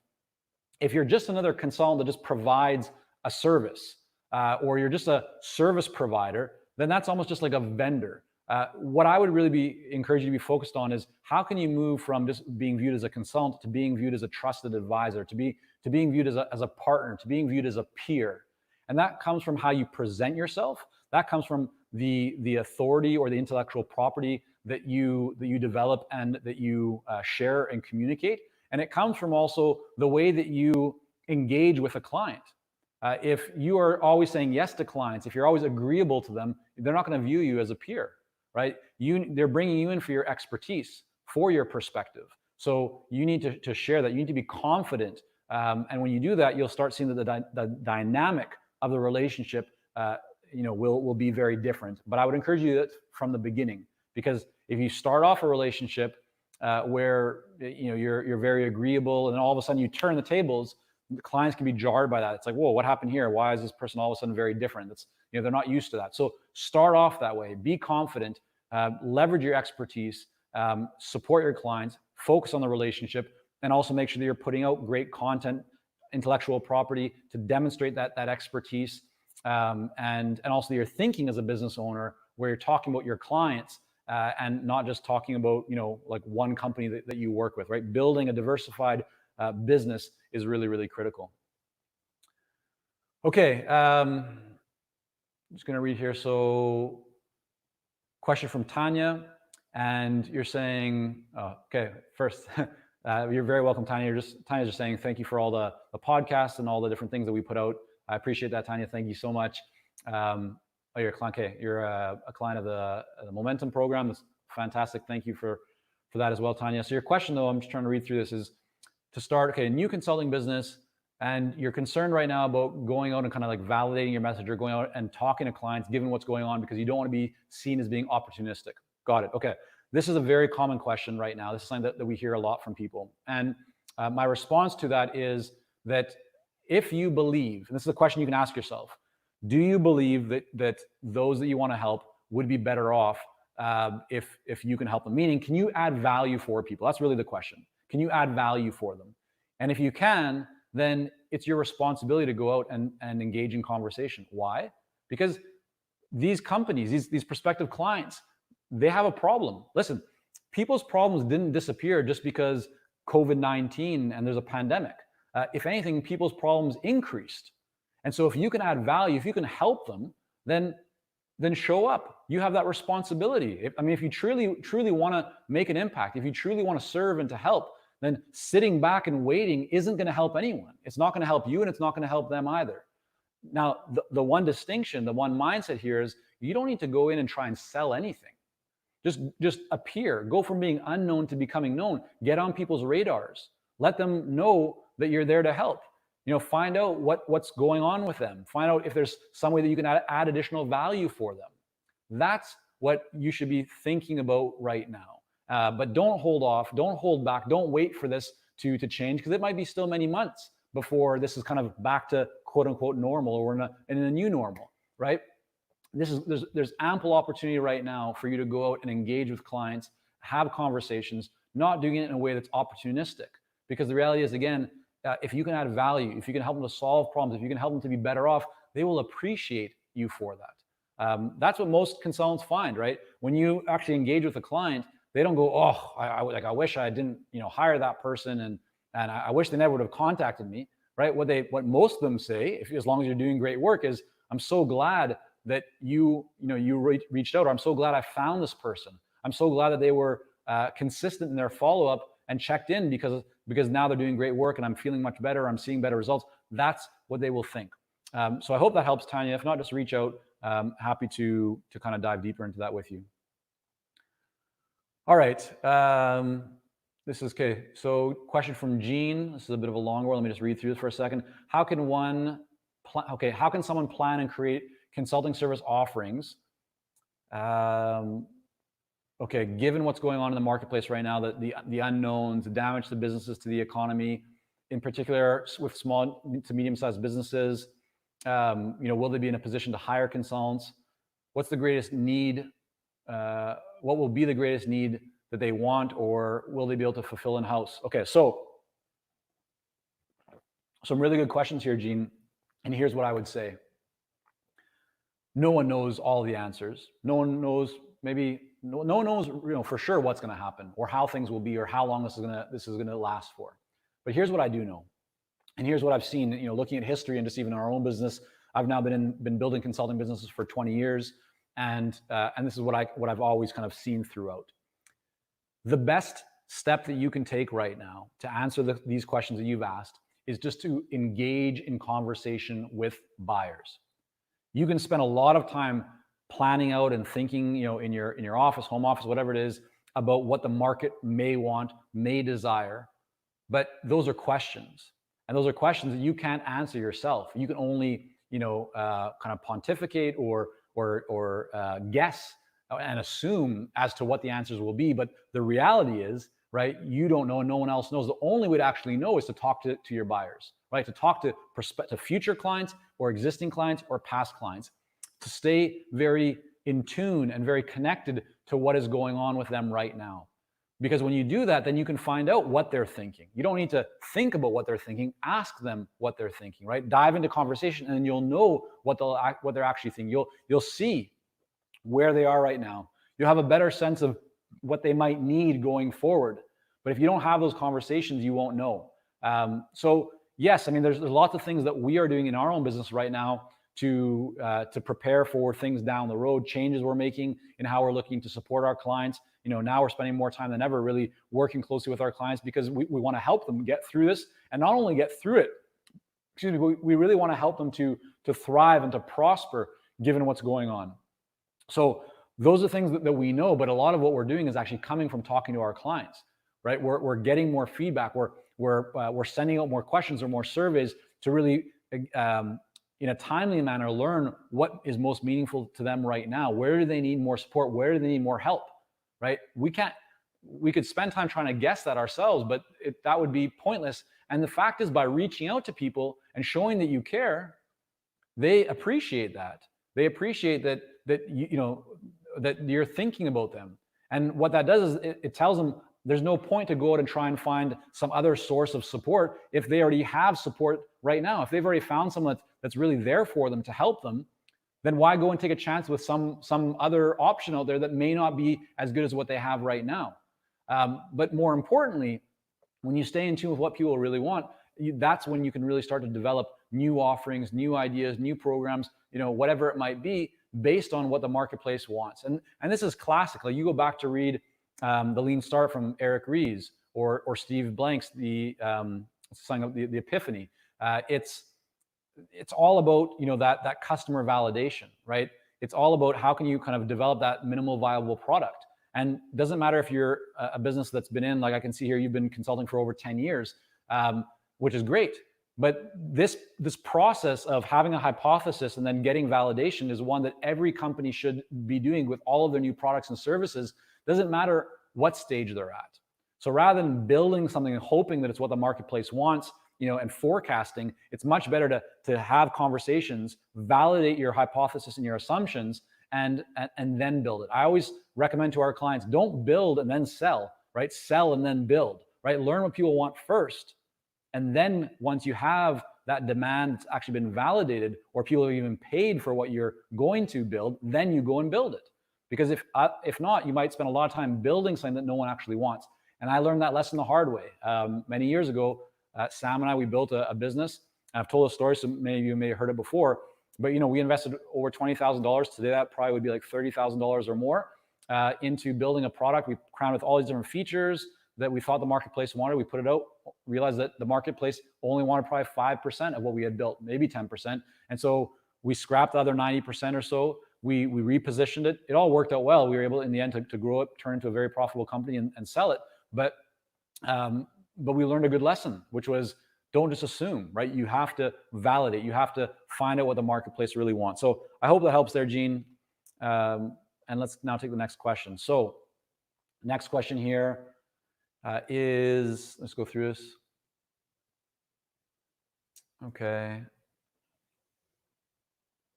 Speaker 1: if you're just another consultant that just provides a service or you're just a service provider, then that's almost just like a vendor. What I would really be encouraging you to be focused on is how can you move from just being viewed as a consultant to being viewed as a trusted advisor, to being viewed as a partner, to being viewed as a peer. And that comes from how you present yourself. That comes from the authority or the intellectual property that you develop and that you share and communicate. And it comes from also the way that you engage with a client. If you are always saying yes to clients, if you're always agreeable to them, they're not going to view you as a peer, right? They're bringing you in for your expertise, for your perspective. So you need to share that. You need to be confident. And when you do that, you'll start seeing that the dynamic of the relationship will be very different. But I would encourage you that from the beginning, because if you start off a relationship where you're very agreeable and all of a sudden you turn the tables, the clients can be jarred by that. It's like, whoa, what happened here? Why is this person all of a sudden very different? They're not used to that. So start off that way. Be confident, leverage your expertise, support your clients, focus on the relationship, and also make sure that you're putting out great content, intellectual property to demonstrate that expertise, and also you're thinking as a business owner where you're talking about your clients and not just talking about like one company that you work with, right? Building a diversified business is really, really critical. Okay, I'm just going to read here. So, question from Tanya, and you're saying, okay, first, you're very welcome, Tanya. Tanya's just saying thank you for all the podcasts and all the different things that we put out. I appreciate that, Tanya. Thank you so much. You're a client. Okay, you're a client of the Momentum program. That's fantastic. Thank you for that as well, Tanya. So your question, though, I'm just trying to read through this, is to start, okay, a new consulting business, and you're concerned right now about going out and kind of like validating your message or going out and talking to clients, given what's going on, because you don't want to be seen as being opportunistic. Got it. Okay. This is a very common question right now. This is something that we hear a lot from people. And my response to that is that if you believe, and this is a question you can ask yourself, do you believe that those that you want to help would be better off if you can help them? Meaning, can you add value for people? That's really the question. Can you add value for them? And if you can, then it's your responsibility to go out and engage in conversation. Why? Because these companies, these prospective clients, they have a problem. Listen, people's problems didn't disappear just because COVID-19 and there's a pandemic. If anything, people's problems increased. And so if you can add value, if you can help them, then show up. You have that responsibility. If you truly want to make an impact, if you truly want to serve and to help, then sitting back and waiting isn't going to help anyone. It's not going to help you, and it's not going to help them either. Now, the one distinction, the one mindset here is you don't need to go in and try and sell anything. Just appear. Go from being unknown to becoming known. Get on people's radars. Let them know that you're there to help. Find out what's going on with them. Find out if there's some way that you can add additional value for them. That's what you should be thinking about right now. But don't hold off. Don't hold back. Don't wait for this to change, because it might be still many months before this is kind of back to quote unquote normal, or in a new normal, right? There's ample opportunity right now for you to go out and engage with clients, have conversations, not doing it in a way that's opportunistic. Because the reality is, again, if you can add value, if you can help them to solve problems, if you can help them to be better off, they will appreciate you for that. That's what most consultants find, right? When you actually engage with a client, they don't go, oh, I wish I didn't, hire that person, and I wish they never would have contacted me, right? What most of them say, as long as you're doing great work, is, I'm so glad that you reached out, or I'm so glad I found this person. I'm so glad that they were consistent in their follow-up and checked in because now they're doing great work and I'm feeling much better. I'm seeing better results. That's what they will think. So I hope that helps, Tanya. If not, just reach out. Happy to kind of dive deeper into that with you. All right. This is okay. So question from Gene. This is a bit of a long one. Let me just read through this for a second. How can someone plan and create consulting service offerings? Okay, given what's going on in the marketplace right now, the unknowns, the damage to businesses, to the economy, in particular with small to medium-sized businesses, will they be in a position to hire consultants? What's the greatest need? What will be the greatest need that they want, or will they be able to fulfill in-house? Okay, so some really good questions here, Gene. And here's what I would say. No one knows all the answers. No one knows, no one knows, for sure what's going to happen, or how things will be, or how long this is going to last for. But here's what I do know, and here's what I've seen. Looking at history and just even our own business, I've now been building consulting businesses for 20 years, and this is what I've always kind of seen throughout. The best step that you can take right now to answer these questions that you've asked is just to engage in conversation with buyers. You can spend a lot of time planning out and thinking, in your office, home office, whatever it is, about what the market may want, may desire. But those are questions, and those are questions that you can't answer yourself. You can only, kind of pontificate or guess and assume as to what the answers will be. But the reality is, right, you don't know and no one else knows. The only way to actually know is to talk to your buyers, right? To talk to future clients or existing clients or past clients, to stay very in tune and very connected to what is going on with them right now. Because when you do that, then you can find out what they're thinking. You don't need to think about what they're thinking. Ask them what they're thinking, right? Dive into conversation, and then you'll know what they're actually thinking. You'll see where they are right now. You'll have a better sense of what they might need going forward. But if you don't have those conversations, you won't know. So yes, there's lots of things that we are doing in our own business right now to prepare for things down the road, changes we're making in how we're looking to support our clients. Now we're spending more time than ever really working closely with our clients, because we want to help them get through this, and not only get through it, we really want to help them to thrive and to prosper given what's going on. So those are things that we know, but a lot of what we're doing is actually coming from talking to our clients, right? We're getting more feedback. We're sending out more questions or more surveys to really, in a timely manner, learn what is most meaningful to them right now. Where do they need more support? Where do they need more help, right? We could spend time trying to guess that ourselves, but that would be pointless. And the fact is, by reaching out to people and showing that you care, they appreciate that. They appreciate that you're thinking about them. And what that does is it tells them there's no point to go out and try and find some other source of support if they already have support right now. If they've already found someone that's really there for them to help them, then why go and take a chance with some other option out there that may not be as good as what they have right now? But more importantly, when you stay in tune with what people really want, that's when you can really start to develop new offerings, new ideas, new programs, whatever it might be, based on what the marketplace wants. And this is classic. Like, you go back to read The Lean Start from Eric Ries, or Steve Blank's the Epiphany. It's all about that customer validation, right? It's all about how can you kind of develop that minimal viable product. And it doesn't matter if you're a business that's been in, like I can see here, you've been consulting for over 10 years, which is great. But this process of having a hypothesis and then getting validation is one that every company should be doing with all of their new products and services. Doesn't matter what stage they're at. So rather than building something and hoping that it's what the marketplace wants, and forecasting, it's much better to have conversations, validate your hypothesis and your assumptions, and then build it. I always recommend to our clients, don't build and then sell. right? Sell and then build, right? Learn what people want first. And then once you have that demand that's actually been validated, or people have even paid for what you're going to build, then you go and build it. Because if not, you might spend a lot of time building something that no one actually wants. And I learned that lesson the hard way. Many years ago, Sam and I, we built a business. I've told a story, so many of you may have heard it before. But we invested over $20,000. Today, that probably would be like $30,000 or more into building a product. We crowned with all these different features that we thought the marketplace wanted. We put it out, realized that the marketplace only wanted probably 5% of what we had built, maybe 10%. And so we scrapped the other 90% or so. We repositioned it. It all worked out well. We were able in the end to grow it, turn it into a very profitable company and sell it. But we learned a good lesson, which was don't just assume, right? You have to validate. You have to find out what the marketplace really wants. So I hope that helps there, Gene. And let's now take the next question. So next question here is, let's go through this. Okay.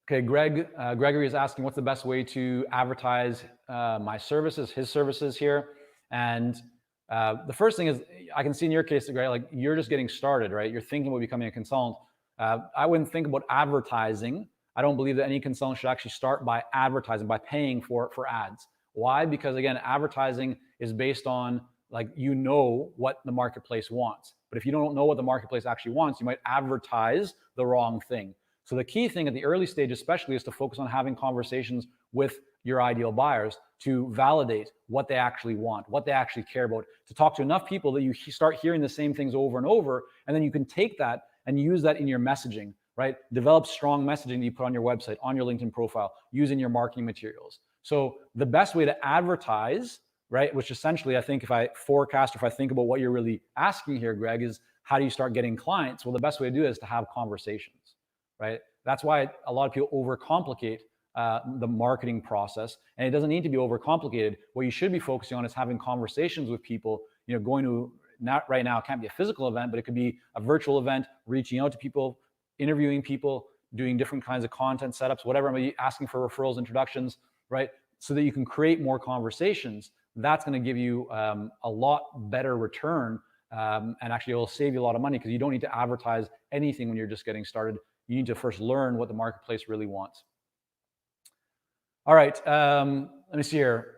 Speaker 1: Okay, Gregory is asking, what's the best way to advertise my services, his services here? And the first thing is, I can see in your case, Greg, like you're just getting started, right? You're thinking about becoming a consultant. I wouldn't think about advertising. I don't believe that any consultant should actually start by advertising, by paying for ads. Why? Because again, advertising is based on what the marketplace wants. But if you don't know what the marketplace actually wants, you might advertise the wrong thing. So the key thing at the early stage especially is to focus on having conversations with your ideal buyers to validate what they actually want, what they actually care about, to talk to enough people that you start hearing the same things over and over, and then you can take that and use that in your messaging, right? Develop strong messaging that you put on your website, on your LinkedIn profile, using your marketing materials. So the best way to advertise, right, which essentially I think if I forecast or if I think about what you're really asking here, Greg, is how do you start getting clients? Well, the best way to do it is to have conversations. Right? That's why a lot of people overcomplicate the marketing process, and it doesn't need to be overcomplicated. What you should be focusing on is having conversations with people. Going to, not right now, it can't be a physical event, but it could be a virtual event, reaching out to people, interviewing people, doing different kinds of content setups, whatever, maybe asking for referrals, introductions, right? So that you can create more conversations. That's going to give you a lot better return, and actually it will save you a lot of money because you don't need to advertise anything when you're just getting started. You need to first learn what the marketplace really wants. All right, let me see here.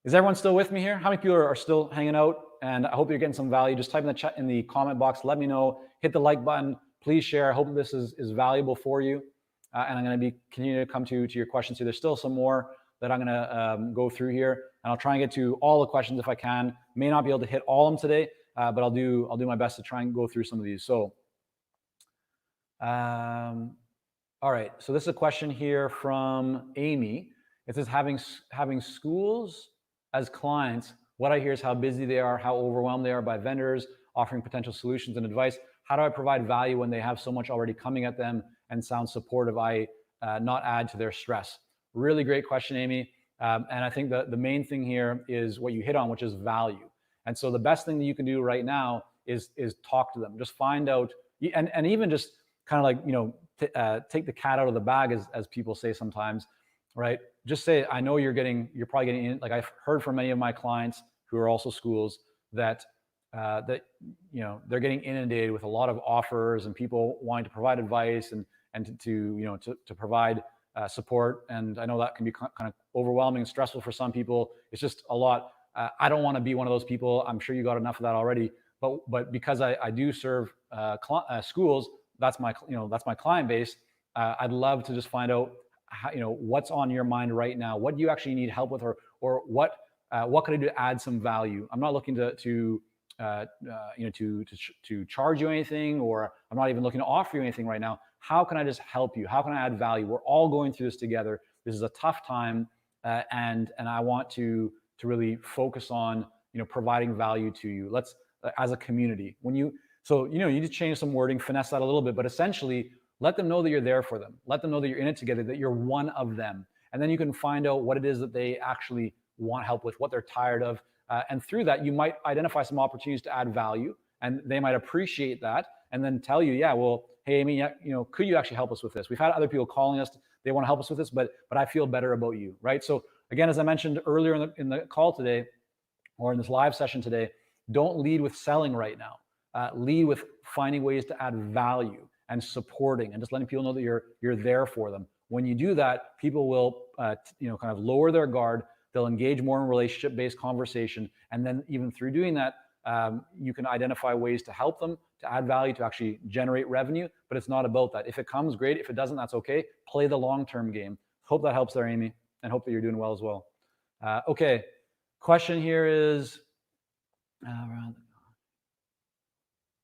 Speaker 1: Is everyone still with me here? How many people are still hanging out? And I hope you're getting some value. Just type in the chat, in the comment box. Let me know. Hit the like button. Please share. I hope this is valuable for you. And I'm going to be continuing to come to your questions here. There's still some more that I'm going to go through here, and I'll try and get to all the questions if I can. May not be able to hit all of them today, but I'll do my best to try and go through some of these. So. All right, so this is a question here from Amy. It says, having schools as clients, what I hear is how busy they are, how overwhelmed they are by vendors, offering potential solutions and advice. How do I provide value when they have so much already coming at them and sound supportive? I not add to their stress. Really great question, Amy. And I think the main thing here is what you hit on, which is value. And so the best thing that you can do right now is talk to them. Just find out, and even just kind of like, take the cat out of the bag, as people say sometimes, right? Just say, I know you're probably getting in, like I've heard from many of my clients who are also schools that they're getting inundated with a lot of offers and people wanting to provide advice and to provide support. And I know that can be kind of overwhelming and stressful for some people. It's just a lot. I don't want to be one of those people. I'm sure you got enough of that already. But because I do serve schools, that's my client base. I'd love to just find out what's on your mind right now. What do you actually need help with, or what could I do to add some value? I'm not looking to charge you anything, or I'm not even looking to offer you anything right now. How can I just help you? How can I add value? We're all going through this together. This is a tough time, and I want to really focus on providing value to you. Let's as a community. So you need to change some wording, finesse that a little bit, but essentially let them know that you're there for them. Let them know that you're in it together, that you're one of them. And then you can find out what it is that they actually want help with, what they're tired of. And through that, you might identify some opportunities to add value, and they might appreciate that and then tell you, yeah, well, hey, Amy, could you actually help us with this? We've had other people calling us. They want to help us with this, but I feel better about you, right? So again, as I mentioned earlier in the call today, or in this live session today, don't lead with selling right now. Lead with finding ways to add value and supporting and just letting people know that you're there for them. When you do that, people will kind of lower their guard. They'll engage more in relationship-based conversation, and then even through doing that, you can identify ways to help them, to add value, to actually generate revenue. But it's not about that. If it comes, great. If it doesn't, that's okay. Play the long-term game. Hope that helps there, Amy, and hope that you're doing well as well. Okay, question here is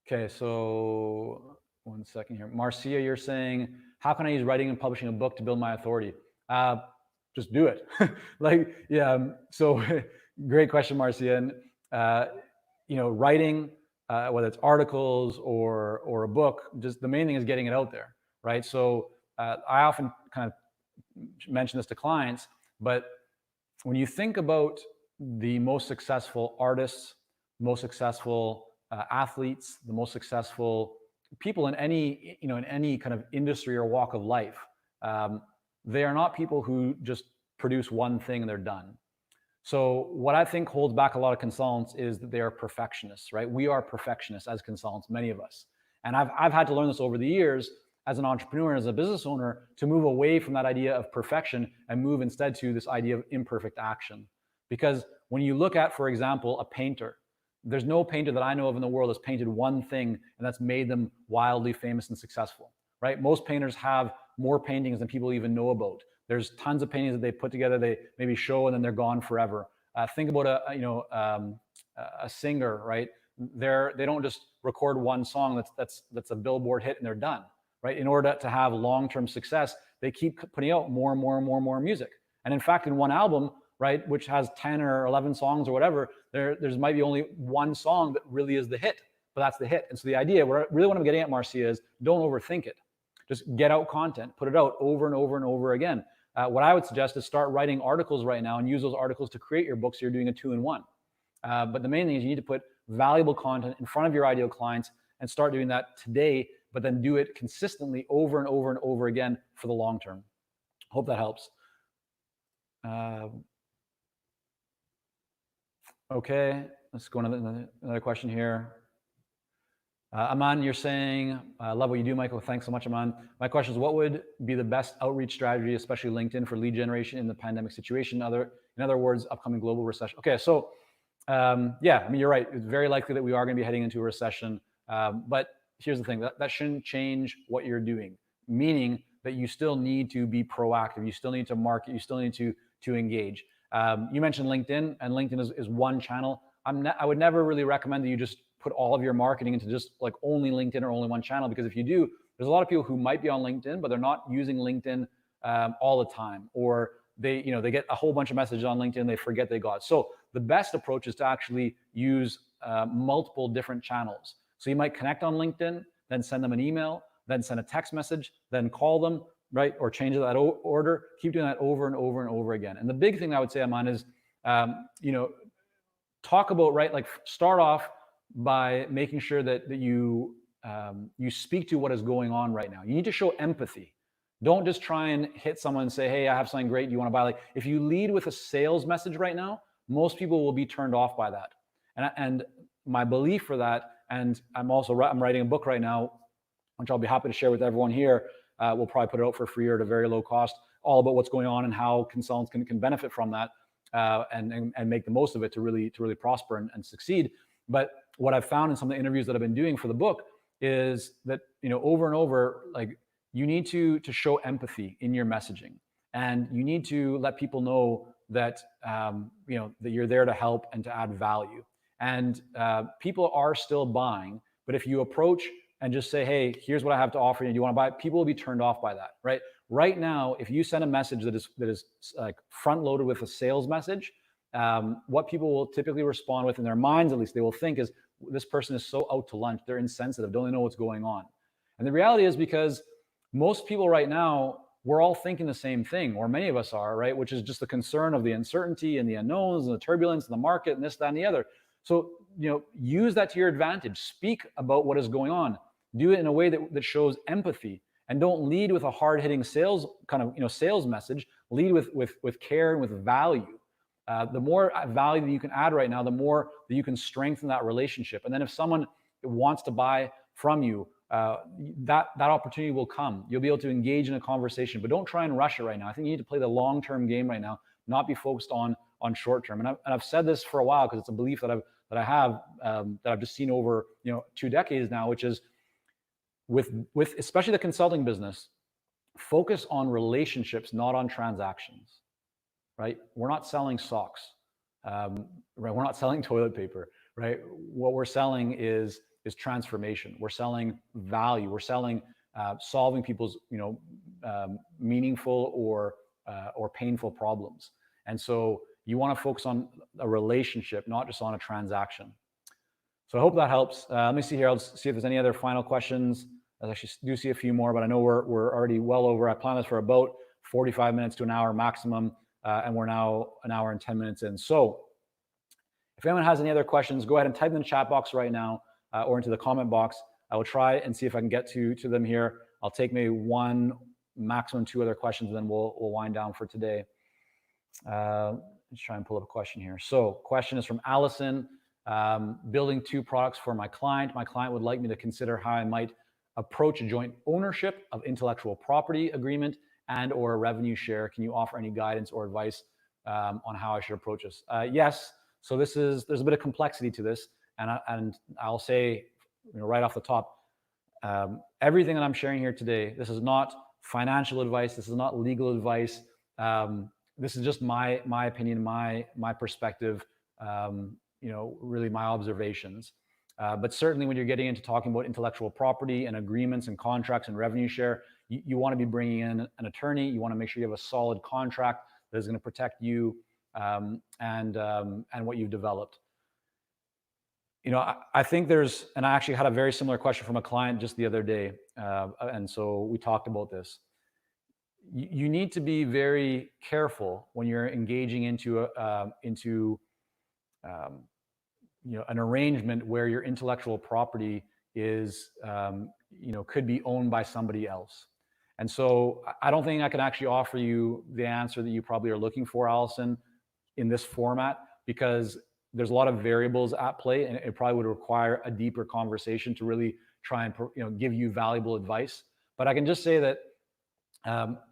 Speaker 1: okay, so 1 second here. Marcia, you're saying, how can I use writing and publishing a book to build my authority? Just do it. So great question, Marcia. And writing, whether it's articles or a book, just the main thing is getting it out there, right? So I often kind of mention this to clients, but when you think about the most successful artists, most successful athletes, the most successful people in any kind of industry or walk of life, they are not people who just produce one thing and they're done. So what I think holds back a lot of consultants is that they are perfectionists, right? We are perfectionists as consultants, many of us. And I've had to learn this over the years as an entrepreneur, as a business owner, to move away from that idea of perfection and move instead to this idea of imperfect action. Because when you look at, for example, a painter, there's no painter that I know of in the world that's painted one thing and that's made them wildly famous and successful, right? Most painters have more paintings than people even know about. There's tons of paintings that they put together, they maybe show, and then they're gone forever. Think about a singer, right? They don't just record one song that's a Billboard hit and they're done, right? In order to have long-term success, they keep putting out more and more and more and more music. And in fact, in one album, right, which has 10 or 11 songs or whatever, there's might be only one song that really is the hit, but that's the hit. And so the idea, really what I'm getting at, Marcia, is don't overthink it. Just get out content, put it out over and over and over again. What I would suggest is start writing articles right now and use those articles to create your book so you're doing a 2-in-1. But the main thing is you need to put valuable content in front of your ideal clients and start doing that today, but then do it consistently over and over and over again for the long term. Hope that helps. Okay, let's go on another question here. Aman, you're saying, love what you do, Michael. Thanks so much, Aman. My question is, what would be the best outreach strategy, especially LinkedIn, for lead generation in the pandemic situation? In other words, upcoming global recession. Okay, so yeah, I mean, you're right. It's very likely that we are going to be heading into a recession. But here's the thing, that shouldn't change what you're doing, meaning that you still need to be proactive. You still need to market. You still need to engage. You mentioned LinkedIn, and LinkedIn is one channel. I would never really recommend that you just put all of your marketing into just like only LinkedIn or only one channel, because if you do, there's a lot of people who might be on LinkedIn, but they're not using LinkedIn all the time, or they get a whole bunch of messages on LinkedIn, they forget they got. So the best approach is to actually use multiple different channels. So you might connect on LinkedIn, then send them an email, then send a text message, then call them, right? Or change that order. Keep doing that over and over and over again. And the big thing I would say, Aman, is, talk about, right? Like start off by making sure that you speak to what is going on right now. You need to show empathy. Don't just try and hit someone and say, hey, I have something great. Do you want to buy? Like if you lead with a sales message right now, most people will be turned off by that. And my belief for that, and I'm writing a book right now, which I'll be happy to share with everyone here. We'll probably put it out for free or at a very low cost, all about what's going on and how consultants can benefit from that and make the most of it to really prosper and succeed. But what I've found in some of the interviews that I've been doing for the book is that, over and over, like you need to show empathy in your messaging, and you need to let people know that, that you're there to help and to add value. And people are still buying, but if you approach and just say, hey, here's what I have to offer you, and you want to buy it, people will be turned off by that, right? Right now, if you send a message that is like front loaded with a sales message, what people will typically respond with, in their minds at least, they will think is, this person is so out to lunch, they're insensitive, don't they know what's going on? And the reality is, because most people right now, we're all thinking the same thing, or many of us are, right? Which is just the concern of the uncertainty and the unknowns and the turbulence in the market and this, that, and the other. So, use that to your advantage. Speak about what is going on. Do it in a way that shows empathy, and don't lead with a hard-hitting sales kind of, sales message. Lead with care and with value. the more value that you can add right now, the more that you can strengthen that relationship. And then if someone wants to buy from you, that opportunity will come. You'll be able to engage in a conversation, but don't try and rush it right now. I think you need to play the long-term game right now, not be focused on short-term. And I've said this for a while because it's a belief that I have that I've just seen over 2 decades now, which is with especially the consulting business, focus on relationships, not on transactions. Right? We're not selling socks. Right? We're not selling toilet paper. Right? What we're selling is transformation. We're selling value. We're selling solving people's meaningful or painful problems. And so you want to focus on a relationship, not just on a transaction. So I hope that helps. Let me see here. I'll see if there's any other final questions. I actually do see a few more, but I know we're already well over. I planned this for about 45 minutes to an hour maximum, and we're now an hour and 10 minutes in. So if anyone has any other questions, go ahead and type them in the chat box right now or into the comment box. I will try and see if I can get to them here. I'll take maybe one, maximum 2 other questions, and then we'll wind down for today. Let's try and pull up a question here. So question is from Allison. Building 2 products for my client. My client would like me to consider how I might approach a joint ownership of intellectual property agreement and or a revenue share. Can you offer any guidance or advice on how I should approach this? Yes. So there's a bit of complexity to this, and I'll say right off the top, everything that I'm sharing here today, this is not financial advice. This is not legal advice. This is just my opinion, my perspective. Really my observations. But certainly when you're getting into talking about intellectual property and agreements and contracts and revenue share, you want to be bringing in an attorney. You want to make sure you have a solid contract that is going to protect you and what you've developed. I think and I actually had a very similar question from a client just the other day. And so we talked about this. You need to be very careful when you're engaging into an arrangement where your intellectual property is, could be owned by somebody else. And so I don't think I can actually offer you the answer that you probably are looking for, Allison, in this format, because there's a lot of variables at play, and it probably would require a deeper conversation to really try and give you valuable advice. But I can just say that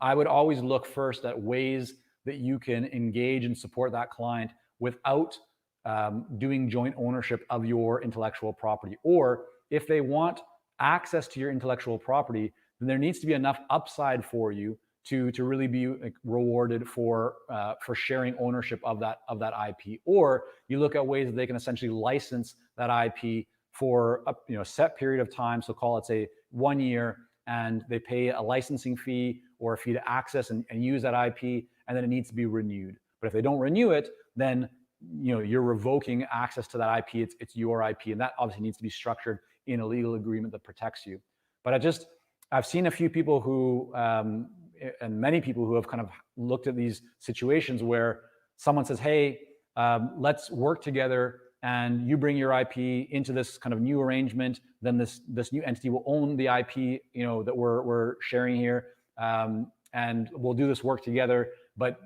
Speaker 1: I would always look first at ways that you can engage and support that client without doing joint ownership of your intellectual property. Or if they want access to your intellectual property, then there needs to be enough upside for you to really be rewarded for sharing ownership of that IP. Or you look at ways that they can essentially license that IP for a set period of time. So call it, say, 1 year, and they pay a licensing fee or a fee to access and use that IP, and then it needs to be renewed. But if they don't renew it, then you're revoking access to that IP. It's your IP, and that obviously needs to be structured in a legal agreement that protects you. But I've seen a few people who, and many people who have kind of looked at these situations where someone says, hey, let's work together, and you bring your IP into this kind of new arrangement, then this new entity will own the IP, that we're sharing here, and we'll do this work together. But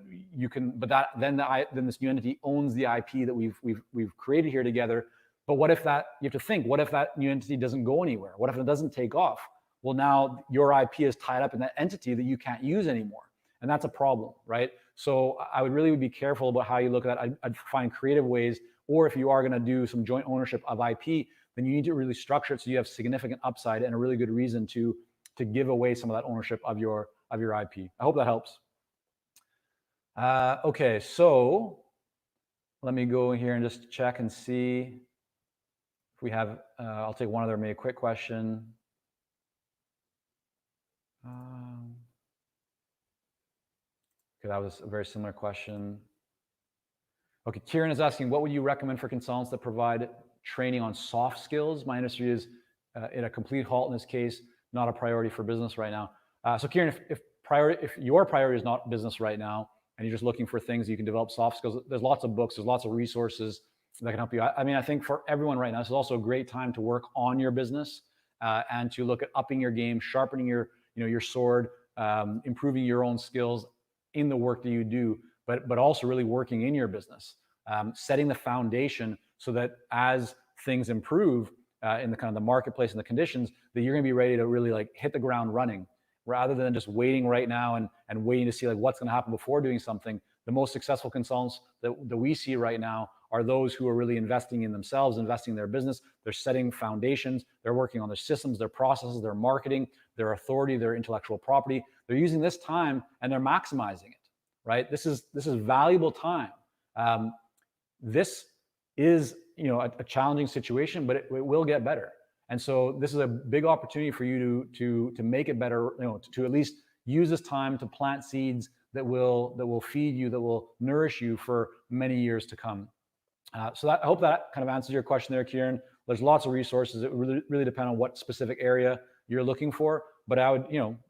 Speaker 1: then this new entity owns the IP that we've created here together. But what if you have to think, what if that new entity doesn't go anywhere? What if it doesn't take off? Well, now your IP is tied up in that entity that you can't use anymore. And that's a problem, right? So I would really be careful about how you look at that. I'd find creative ways, or if you are going to do some joint ownership of IP, then you need to really structure it so you have significant upside and a really good reason to give away some of that ownership of your IP. I hope that helps. Okay, so let me go here and just check and see if we have, I'll take one other maybe quick question. Okay, that was a very similar question. Okay, Kieran is asking, what would you recommend for consultants that provide training on soft skills? My industry is in a complete halt in this case, not a priority for business right now. So Kieran, if your priority is not business right now, and you're just looking for things you can develop soft skills, there's lots of books, there's lots of resources that can help you. I mean, I think for everyone right now, this is also a great time to work on your business and to look at upping your game, sharpening your sword, improving your own skills in the work that you do. but also really working in your business, setting the foundation so that as things improve in the kind of the marketplace and the conditions, that you're going to be ready to really like hit the ground running, rather than just waiting right now and waiting to see like what's going to happen before doing something. The most successful consultants that we see right now are those who are really investing in themselves, investing in their business. They're setting foundations. They're working on their systems, their processes, their marketing, their authority, their intellectual property. They're using this time and they're maximizing it, right? This is valuable time. This is, a challenging situation, but it will get better. And so this is a big opportunity for you to make it better, to at least use this time to plant seeds that will feed you, that will nourish you for many years to come. So I hope that kind of answers your question there, Kieran. There's lots of resources. It really depends on what specific area you're looking for. But I would,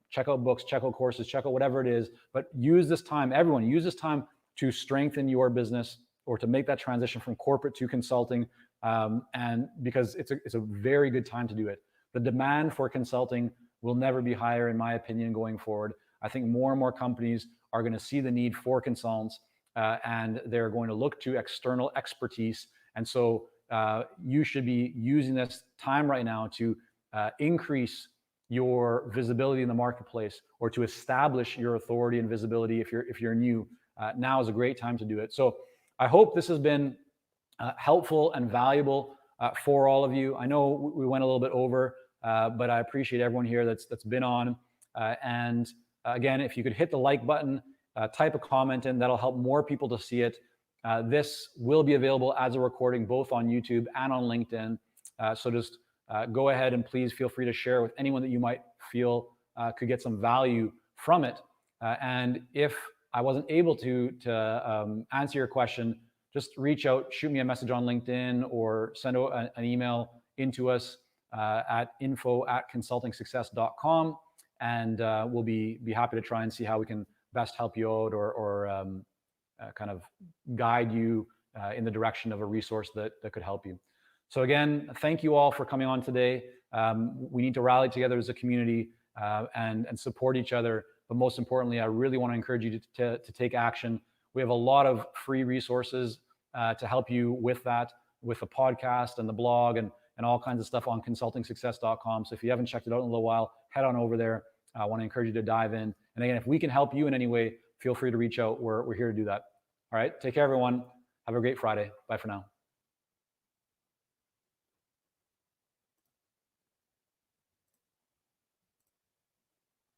Speaker 1: check out books, check out courses, check out whatever it is. But use this time, everyone, use this time to strengthen your business or to make that transition from corporate to consulting. And because it's a very good time to do it. The demand for consulting will never be higher, in my opinion, going forward. I think more and more companies are going to see the need for consultants, and they're going to look to external expertise. And so you should be using this time right now to increase your visibility in the marketplace, or to establish your authority and visibility if you're new. Now is a great time to do it. So I hope this has been helpful and valuable for all of you. I know we went a little bit over, but I appreciate everyone here that's been on. And again, if you could hit the like button, type a comment in, that'll help more people to see it. This will be available as a recording, both on YouTube and on LinkedIn. So just go ahead and please feel free to share with anyone that you might feel could get some value from it. And if I wasn't able to answer your question, just reach out, shoot me a message on LinkedIn, or send an email into us at info@consultingsuccess.com. And we'll be happy to try and see how we can best help you out, or kind of guide you in the direction of a resource that could help you. So again, thank you all for coming on today. We need to rally together as a community and support each other. But most importantly, I really want to encourage you to take action. We have a lot of free resources to help you with that, with the podcast and the blog and all kinds of stuff on consultingsuccess.com. So if you haven't checked it out in a little while, head on over there. I want to encourage you to dive in. And again, if we can help you in any way, feel free to reach out. We're here to do that. All right. Take care, everyone. Have a great Friday. Bye for now.